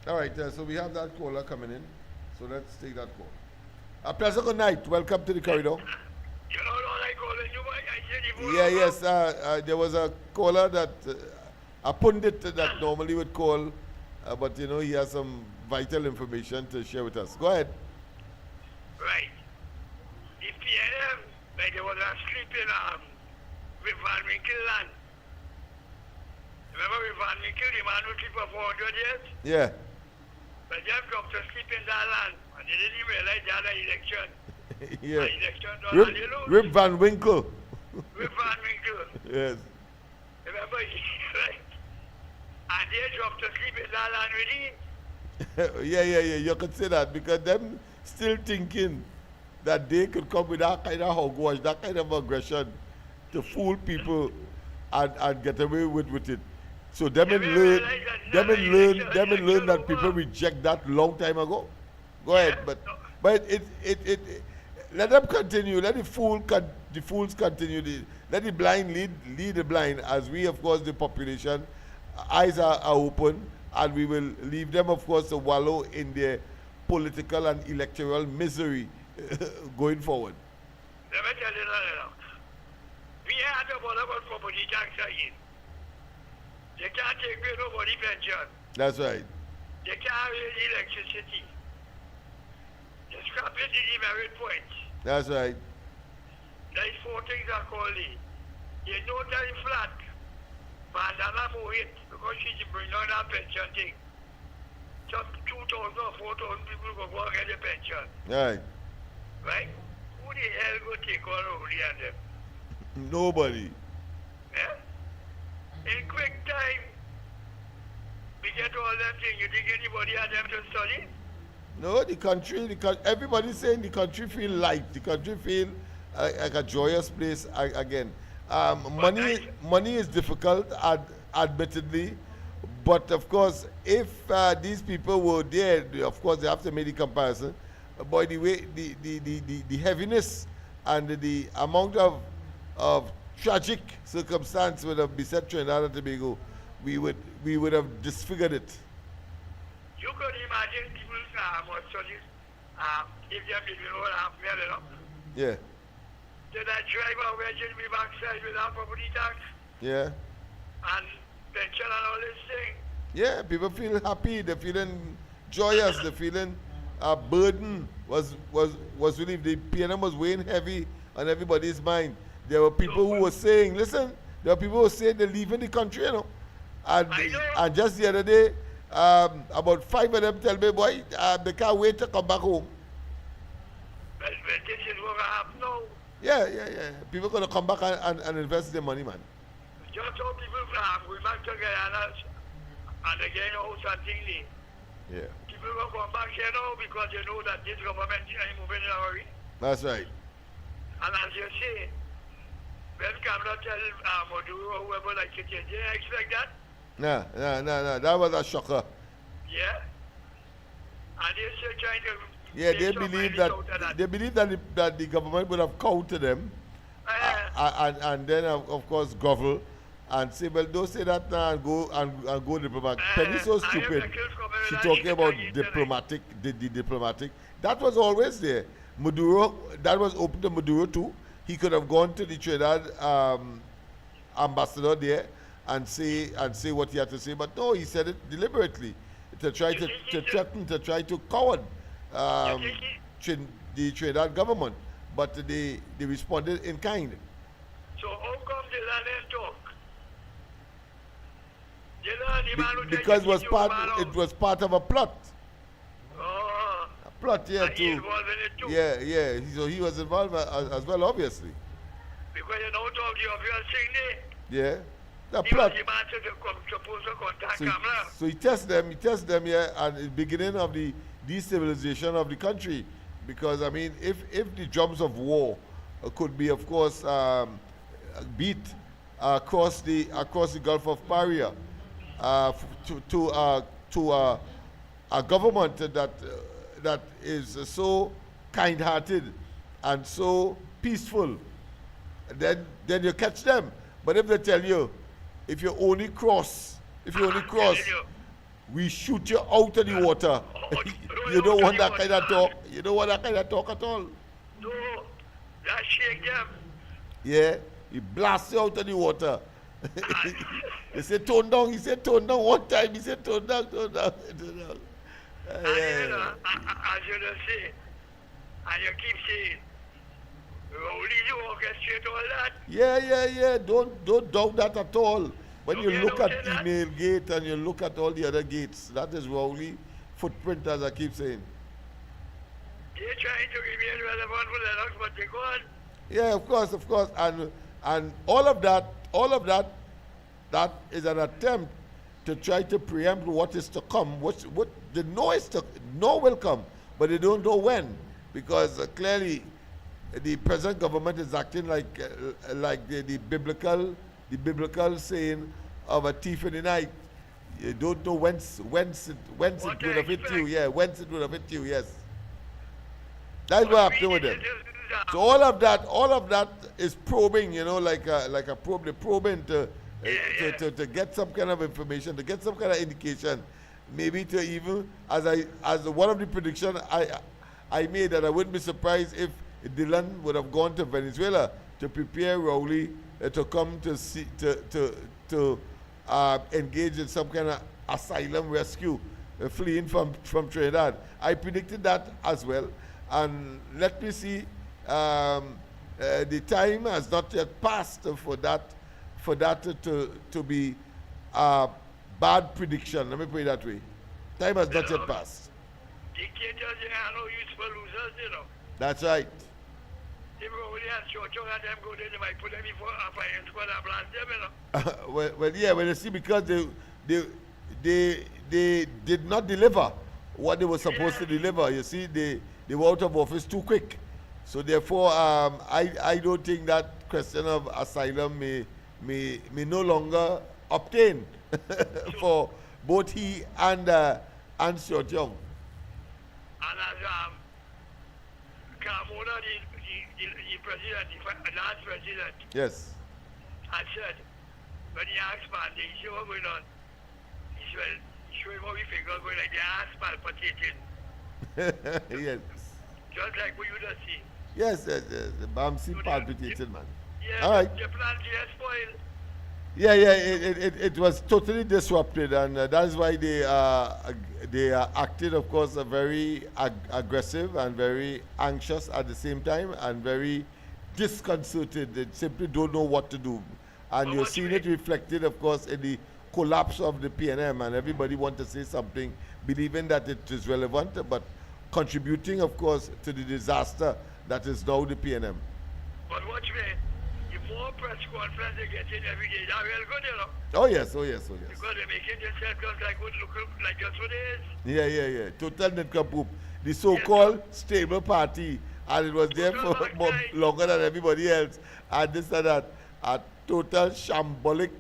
all right, so we have that caller coming in. So let's take that call. A pleasant good night. Welcome to the corridor. Yeah, yes, there was a caller that, a pundit that normally would call, but he has some vital information to share with us. Go ahead. Right. The PNM, like there was a sleeping with Van Winkle land. Remember with Van Winkle, the man who sleep for 400 years? Yeah. But they have come to sleep in that land, and they didn't realize they had an election. Yeah. An election Rip Van Winkle. Rip Van Winkle. Yes. Remember, right? And they dropped to sleep in that land with him. Yeah. You could say that, because them still thinking that they could come with that kind of hogwash, that kind of aggression to fool people and get away with it. So them learn that people reject that long time ago. Go ahead, but it let them continue. Let the fools continue. Let the blind lead the blind, as we, of course, the population, eyes are open, and we will leave them, of course, to wallow in their political and electoral misery going forward. Let me tell you now. We had about property tax again. They can't take away nobody pension. That's right. They can't raise electricity. They scrap it in the merit point. That's right. There's 4 things are called it. There's no time flat. Bandana for it, because she's bringing on that pension thing. Some 2,000 or 4,000 people go and get a pension. Right. Right? Who the hell go take on Rowley and them? Nobody. Yeah? In quick time, we get all them things. You think anybody had them to study? No, the country, everybody's saying the country feel light. The country feel like a joyous place again. Money is difficult, admittedly, but of course, if these people were there, of course, they have to make the comparison. By the way, the heaviness and the amount of tragic circumstance would have beset Trinidad and Tobago, we would have disfigured it. You could imagine people studies if they have been $500,000. Yeah. Did that driver wedging me backside without property tax? Yeah. And pension and all this thing? Yeah, people feel happy, they're feeling joyous, they're feeling a burden was relieved. The PNM was weighing heavy on everybody's mind. There were people who were saying, listen, there were people who were saying they're leaving the country, And just the other day, about 5 of them tell me, boy, they can't wait to come back home. Well, this is what I have now. Yeah. People going to come back and invest their money, man. Just how people we back to Guyana and again house and things. Yeah. People will come back here now because they know that this government is moving in a hurry. That's right. And as you say, when Kamala tell Maduro or whoever like it, did they expect that? No. That was a shocker. Yeah. And they're still trying to... Yeah, they believe that the government would have cowed to them and then of course grovel and say, well, don't say that now and go diplomatic. Penny's so stupid. She talking about diplomatic, the diplomatic. That was always there. Maduro, that was open to Maduro too. He could have gone to the Trinidad ambassador there and say what he had to say, but no, he said it deliberately to try to threaten, to try to coward the Trinidad government, but they responded in kind. So how come the land ain't talk? Because it was part of a plot. Oh. A plot, yeah, and he involved in it too. Yeah. So he was involved as well, obviously. Because you know, talk the obvious thing there. Yeah. The He plot. was the man supposed to contact Kamala. So he tests them, yeah, and the beginning of the destabilization of the country. Because I mean, if the drums of war could be, of course, beat across the Gulf of Paria to a government that is so kind-hearted and so peaceful, then you catch them. But if they tell you, if you only cross, we shoot you out of the water. You don't want that kind of talk. You don't want that kind of talk at all. No, that shake them. Yeah, he blasts you out of the water. They say tone down. He said tone down one time. He said tone down. And you know, as you just say, and you keep saying, only you orchestrate all that. Yeah. Don't doubt that at all. When you look at email gate and you look at all the other gates, that is Rowley footprint, as I keep saying. They're trying to remain relevant for Lennox, but they go on. Yeah, of course, and all of that is an attempt to try to preempt what is to come. What they know will come, but they don't know when, because clearly the present government is acting like the biblical saying of a thief in the night. You don't know whence it would have hit you. Yeah, whence it would have hit you. Yes, that's what happened with them. So all of that is probing, like a probe. They're probing to get some kind of information, to get some kind of indication, maybe to even as one of the predictions I made, that I wouldn't be surprised if Dylan would have gone to Venezuela to prepare Rowley to come to engage in some kind of asylum rescue, fleeing from Trinidad. I predicted that as well, and let me see. The time has not yet passed for that to be a bad prediction. Let me put it that way. Time has not yet passed. Dictators, they are no useful losers, That's right. They probably have short and them go there, they might put them before a fire squad and blast them, Well, you see, because they did not deliver what they were supposed to deliver. You see, they were out of office too quick. So therefore, I don't think that question of asylum may no longer obtain for both he and Short Young. And as Carmona, the president, the last president, yes, had said, when he asked man, he said, what's going on? He said, show him how we figure going like the ass palpitating. Yes. Just like we used to see. Yes, the Bamsi palpitated, man. Yeah, all right. The plan is spoiled. Yeah, it was totally disrupted, and that is why they acted, of course, very aggressive and very anxious at the same time, and very disconcerted. They simply don't know what to do, and you're seeing it reflected, of course, in the collapse of the PNM, and everybody wants to say something, believing that it is relevant, but contributing, of course, to the disaster that is now the PNM. But watch me. More press conference they get in every day. That will good, Oh yes. Because they're making themselves just like good look like just what it is. Yeah. Total nincompoop. The so-called stable party, and it was there for longer than everybody else. And this and that, a total shambolic,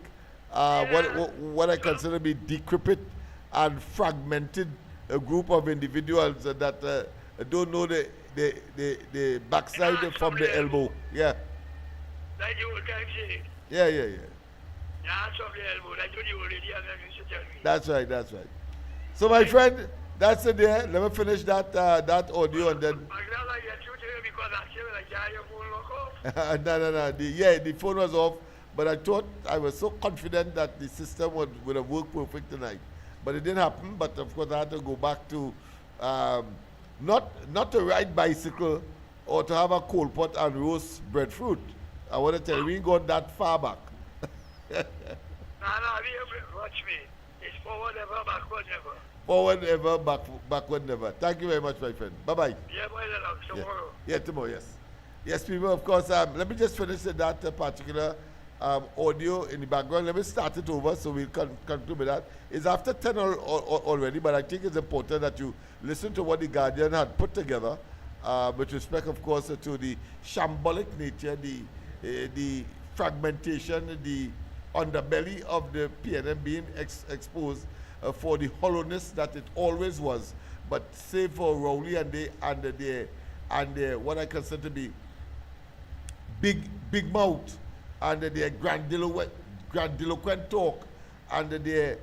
what I consider to be decrepit and fragmented group of individuals that don't know the backside from the elbow. Yeah. Like the old time say, Yeah. nah, something else, like the old lady and then used to tell me. That's right. So my friend, that's it there. Let me finish that audio and then. I'm glad I get you today because I feel like your phone lock off. No. The phone was off, but I was so confident that the system would have worked perfect tonight. But it didn't happen. But of course, I had to go back to not to ride bicycle or to have a cold pot and roast breadfruit. I want to tell you, we ain't gone that far back. Nah, watch me. It's forward ever, backward never. Forward ever, backward never. Thank you very much, my friend. Bye-bye. Yeah, boy, tomorrow. Yeah, tomorrow, yes. Yes, people, of course, let me just finish that particular audio in the background. Let me start it over so we'll conclude with that. It's after 10 already, but I think it's important that you listen to what the Guardian had put together with respect, of course, to the shambolic nature, the fragmentation, the underbelly of the PNM being exposed for the hollowness that it always was. But save for Rowley and their what I consider to be big mouth and their grandiloquent talk and their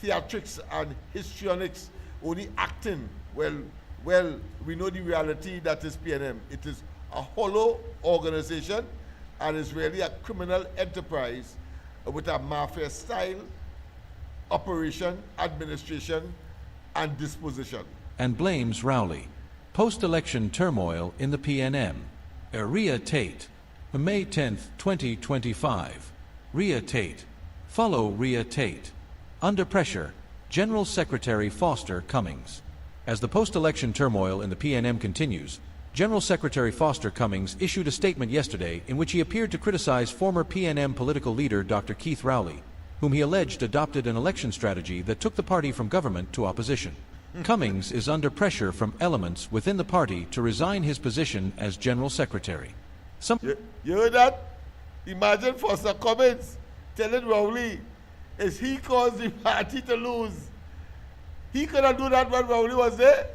theatrics and histrionics, only acting. Well, we know the reality that is PNM. It is a hollow organization and is really a criminal enterprise with a mafia-style operation, administration, and disposition. And blames Rowley. Post-election turmoil in the PNM. Rhea Tate. May 10th, 2025. Rhea Tate. Follow Rhea Tate. Under pressure, General Secretary Foster Cummings. As the post-election turmoil in the PNM continues, General Secretary Foster Cummings issued a statement yesterday in which he appeared to criticize former PNM political leader Dr. Keith Rowley, whom he alleged adopted an election strategy that took the party from government to opposition. Cummings is under pressure from elements within the party to resign his position as General Secretary. You heard that? Imagine Foster Cummings telling Rowley, is he caused the party to lose? He could not do that when Rowley was there.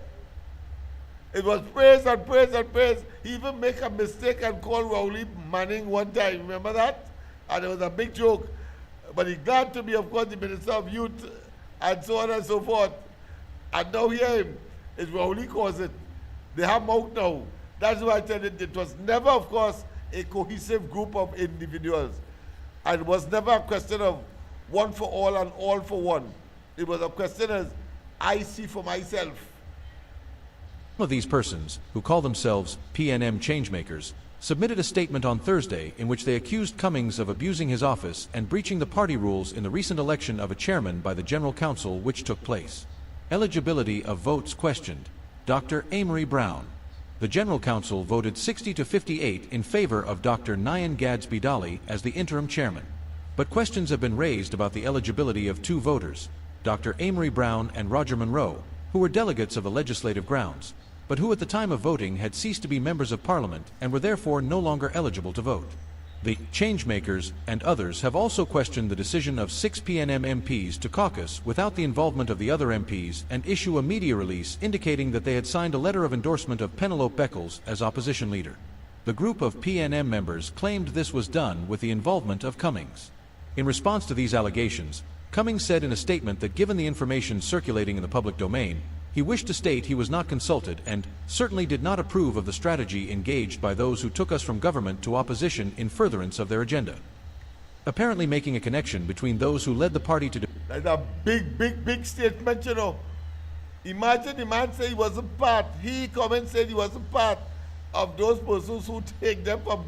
It was praise and praise and praise. He even make a mistake and call Rowley Manning one time. Remember that? And it was a big joke. But he's glad to be, of course, the Minister of Youth and so on and so forth. And now hear him. It's Rowley caused it. They have mouth now. That's why I tell you, it was never, of course, a cohesive group of individuals. And it was never a question of one for all and all for one. It was a question as I see for myself. Some of these persons, who call themselves PNM changemakers, submitted a statement on Thursday in which they accused Cummings of abusing his office and breaching the party rules in the recent election of a chairman by the General Council which took place. Eligibility of votes questioned. Dr. Amory Brown. The General Council voted 60 to 58 in favor of Dr. Nyan Gadsby Dali as the interim chairman. But questions have been raised about the eligibility of two voters, Dr. Amory Brown and Roger Monroe, who were delegates of the legislative grounds, but who at the time of voting had ceased to be members of Parliament and were therefore no longer eligible to vote. The changemakers and others have also questioned the decision of 6 PNM MPs to caucus without the involvement of the other MPs and issue a media release indicating that they had signed a letter of endorsement of Penelope Beckles as opposition leader. The group of PNM members claimed this was done with the involvement of Cummings. In response to these allegations, Cummings said in a statement that given the information circulating in the public domain, he wished to state he was not consulted and certainly did not approve of the strategy engaged by those who took us from government to opposition in furtherance of their agenda. Apparently making a connection between those who led the party to... That's a big statement, you know. Imagine the man say he wasn't part. He come and said he wasn't part of those persons who take them from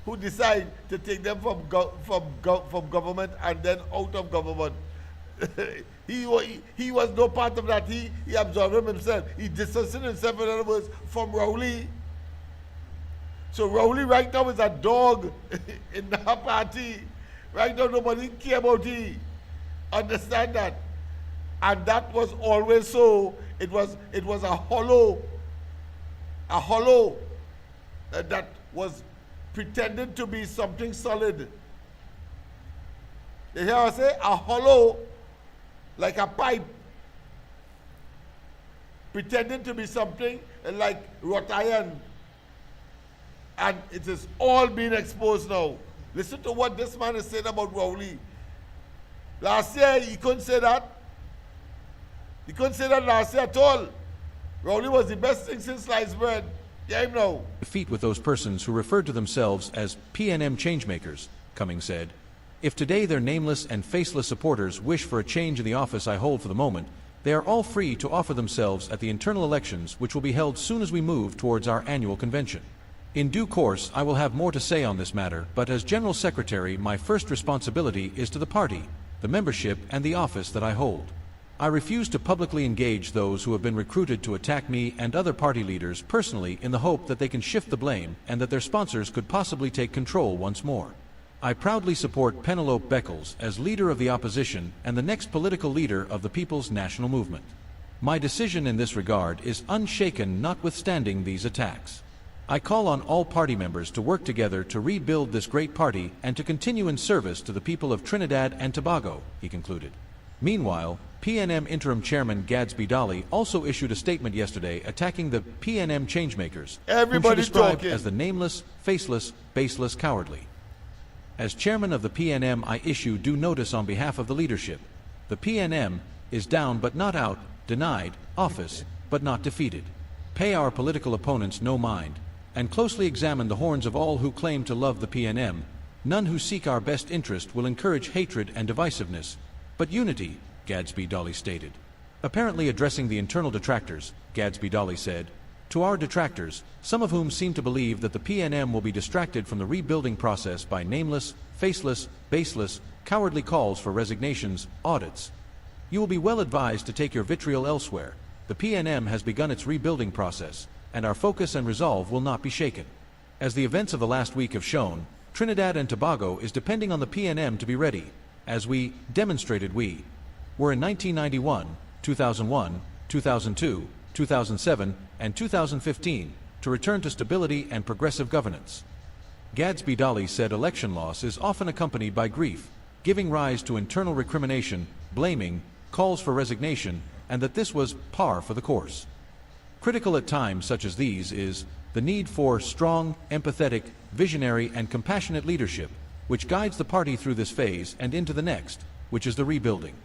who decide to take them from government and then out of government. He was no part of that. He absorbed himself. He distanced himself, in other words, from Rowley. So Rowley right now is a dog in that party. Right now nobody care about he. Understand that. And that was always so. It was a hollow that was pretended to be something solid. You hear what I say? A hollow, like a pipe, pretending to be something like wrought iron. And it is all being exposed now. Listen to what this man is saying about Rowley. Last year, he couldn't say that. He couldn't say that last year at all. Rowley was the best thing since sliced bread. Yeah, him now. Defeat with those persons who referred to themselves as PNM changemakers, Cummings said. If today their nameless and faceless supporters wish for a change in the office I hold for the moment, they are all free to offer themselves at the internal elections which will be held soon as we move towards our annual convention. In due course, I will have more to say on this matter, but as General Secretary, my first responsibility is to the party, the membership, and the office that I hold. I refuse to publicly engage those who have been recruited to attack me and other party leaders personally in the hope that they can shift the blame and that their sponsors could possibly take control once more. I proudly support Penelope Beckles as leader of the opposition and the next political leader of the People's National Movement. My decision in this regard is unshaken notwithstanding these attacks. I call on all party members to work together to rebuild this great party and to continue in service to the people of Trinidad and Tobago, he concluded. Meanwhile, PNM Interim Chairman Gadsby Dolly also issued a statement yesterday attacking the PNM changemakers, whom she described as the nameless, faceless, baseless, cowardly. As chairman of the PNM, I issue due notice on behalf of the leadership. The PNM is down but not out, denied office but not defeated. Pay our political opponents no mind, and closely examine the horns of all who claim to love the PNM. None who seek our best interest will encourage hatred and divisiveness, but unity, Gadsby Dolly stated. Apparently addressing the internal detractors, Gadsby Dolly said, to our detractors, some of whom seem to believe that the PNM will be distracted from the rebuilding process by nameless, faceless, baseless, cowardly calls for resignations, audits. You will be well advised to take your vitriol elsewhere. The PNM has begun its rebuilding process, and our focus and resolve will not be shaken. As the events of the last week have shown, Trinidad and Tobago is depending on the PNM to be ready, as we demonstrated we were in 1991, 2001, 2002, 2007, and 2015 to return to stability and progressive governance. Gadsby Dolly said election loss is often accompanied by grief, giving rise to internal recrimination, blaming, calls for resignation, and that this was par for the course. Critical at times such as these is the need for strong, empathetic, visionary, and compassionate leadership, which guides the party through this phase and into the next, which is the rebuilding.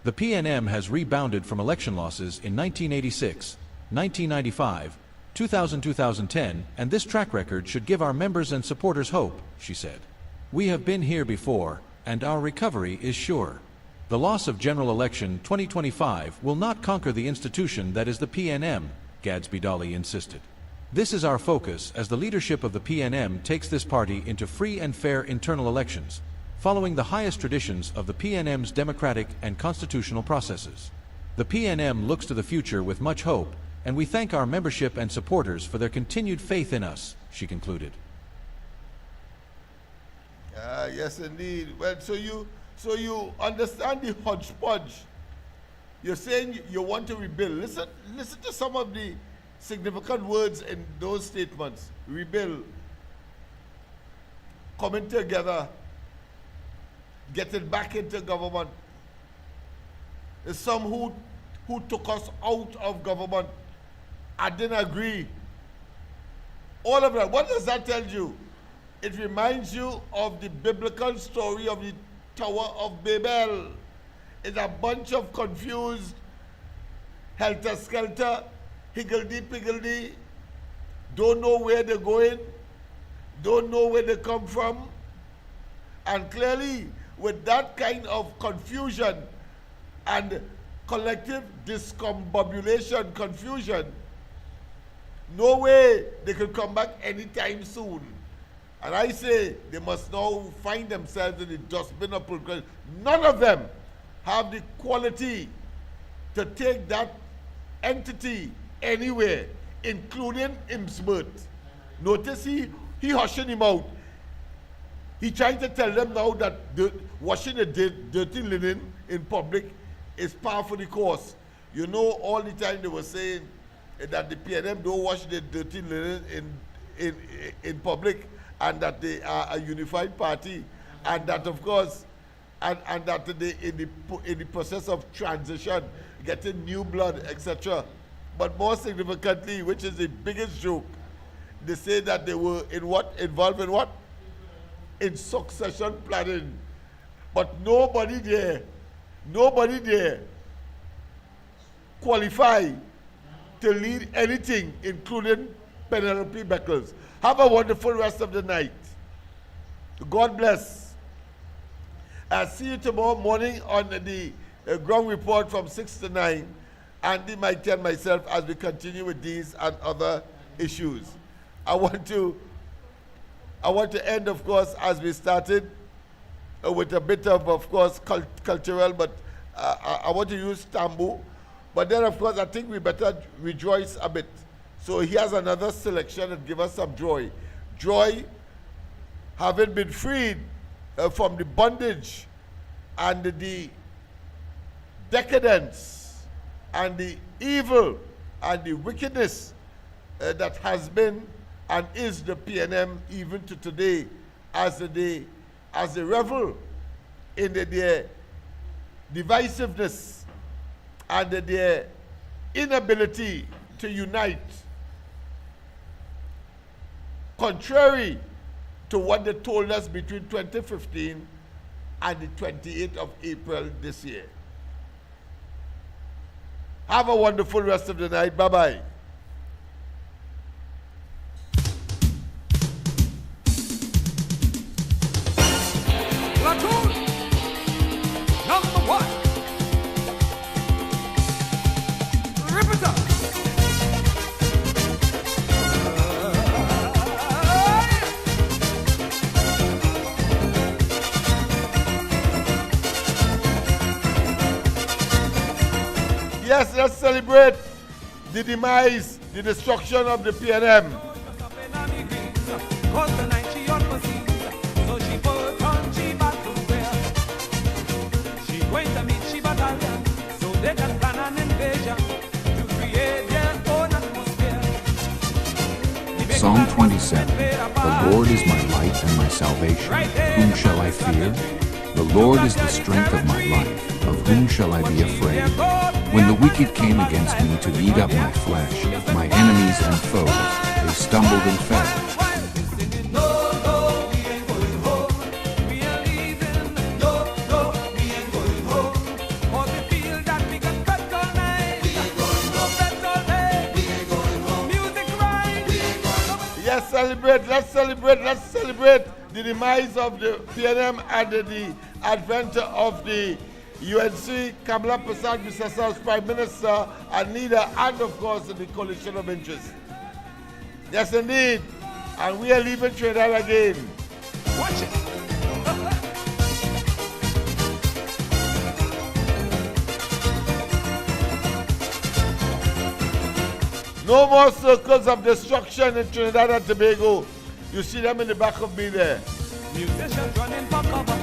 The PNM has rebounded from election losses in 1986, 1995, 2010, and this track record should give our members and supporters hope, she said. We have been here before, and our recovery is sure. The loss of general election 2025 will not conquer the institution that is the PNM, Gadsby Dolly insisted. This is our focus as the leadership of the PNM takes this party into free and fair internal elections, following the highest traditions of the PNM's democratic and constitutional processes. The PNM looks to the future with much hope, and we thank our membership and supporters for their continued faith in us, she concluded. Yes, indeed. Well, so you understand the hodgepodge. You're saying you want to rebuild. Listen to some of the significant words in those statements. Rebuild, coming together, getting back into government. There's some who took us out of government. I didn't agree. All of that. What does that tell you? It reminds you of the biblical story of the Tower of Babel. It's a bunch of confused, helter-skelter, higgledy-piggledy, don't know where they're going, don't know where they come from. And clearly, with that kind of confusion and collective discombobulation, confusion, no way they could come back anytime soon. And I say they must now find themselves in the dustbin of progress. None of them have the quality to take that entity anywhere, including Imsbert. Notice he hushing him out. He trying to tell them now that washing the dirty linen in public is par for the course. You know, all the time they were saying that the PNM don't wash the dirty linen in public, and that they are a unified party, and that of course, and that they in the process of transition, getting new blood, etc. But more significantly, which is the biggest joke, they say that they were in what? Involved in what? In succession planning. But nobody there qualified to lead anything, including Penelope Beckles. Have a wonderful rest of the night. God bless. I'll see you tomorrow morning on the ground report from 6 to 9. Andy, Mike, and myself as we continue with these and other issues. I want to end, of course, as we started, with a bit of course, cultural, but I want to use Tambu. But then, of course, I think we better rejoice a bit. So here's another selection that gives us some joy. Joy, having been freed from the bondage and the decadence and the evil and the wickedness that has been and is the PNM even to today, as they revel in their divisiveness and their inability to unite, contrary to what they told us between 2015 and the 28th of April this year. Have a wonderful rest of the night. Bye-bye. Platoon number 1. Rip it up. Yes, let's celebrate the demise, the destruction of the PNM. Psalm 27. The Lord is my light and my salvation. Whom shall I fear? The Lord is the strength of my life. Of whom shall I be afraid? When the wicked came against me to eat up my flesh, my enemies and foes, they stumbled and fell. Let's celebrate the demise of the PNM and the advent of the UNC, Kamala Prasad Bisasa as Prime Minister and leader, and of course the coalition of interest. Yes, indeed. And we are leaving Trinidad again. Watch it. No more circles of destruction in Trinidad and Tobago. You see them in the back of me there. Musicians running for cover.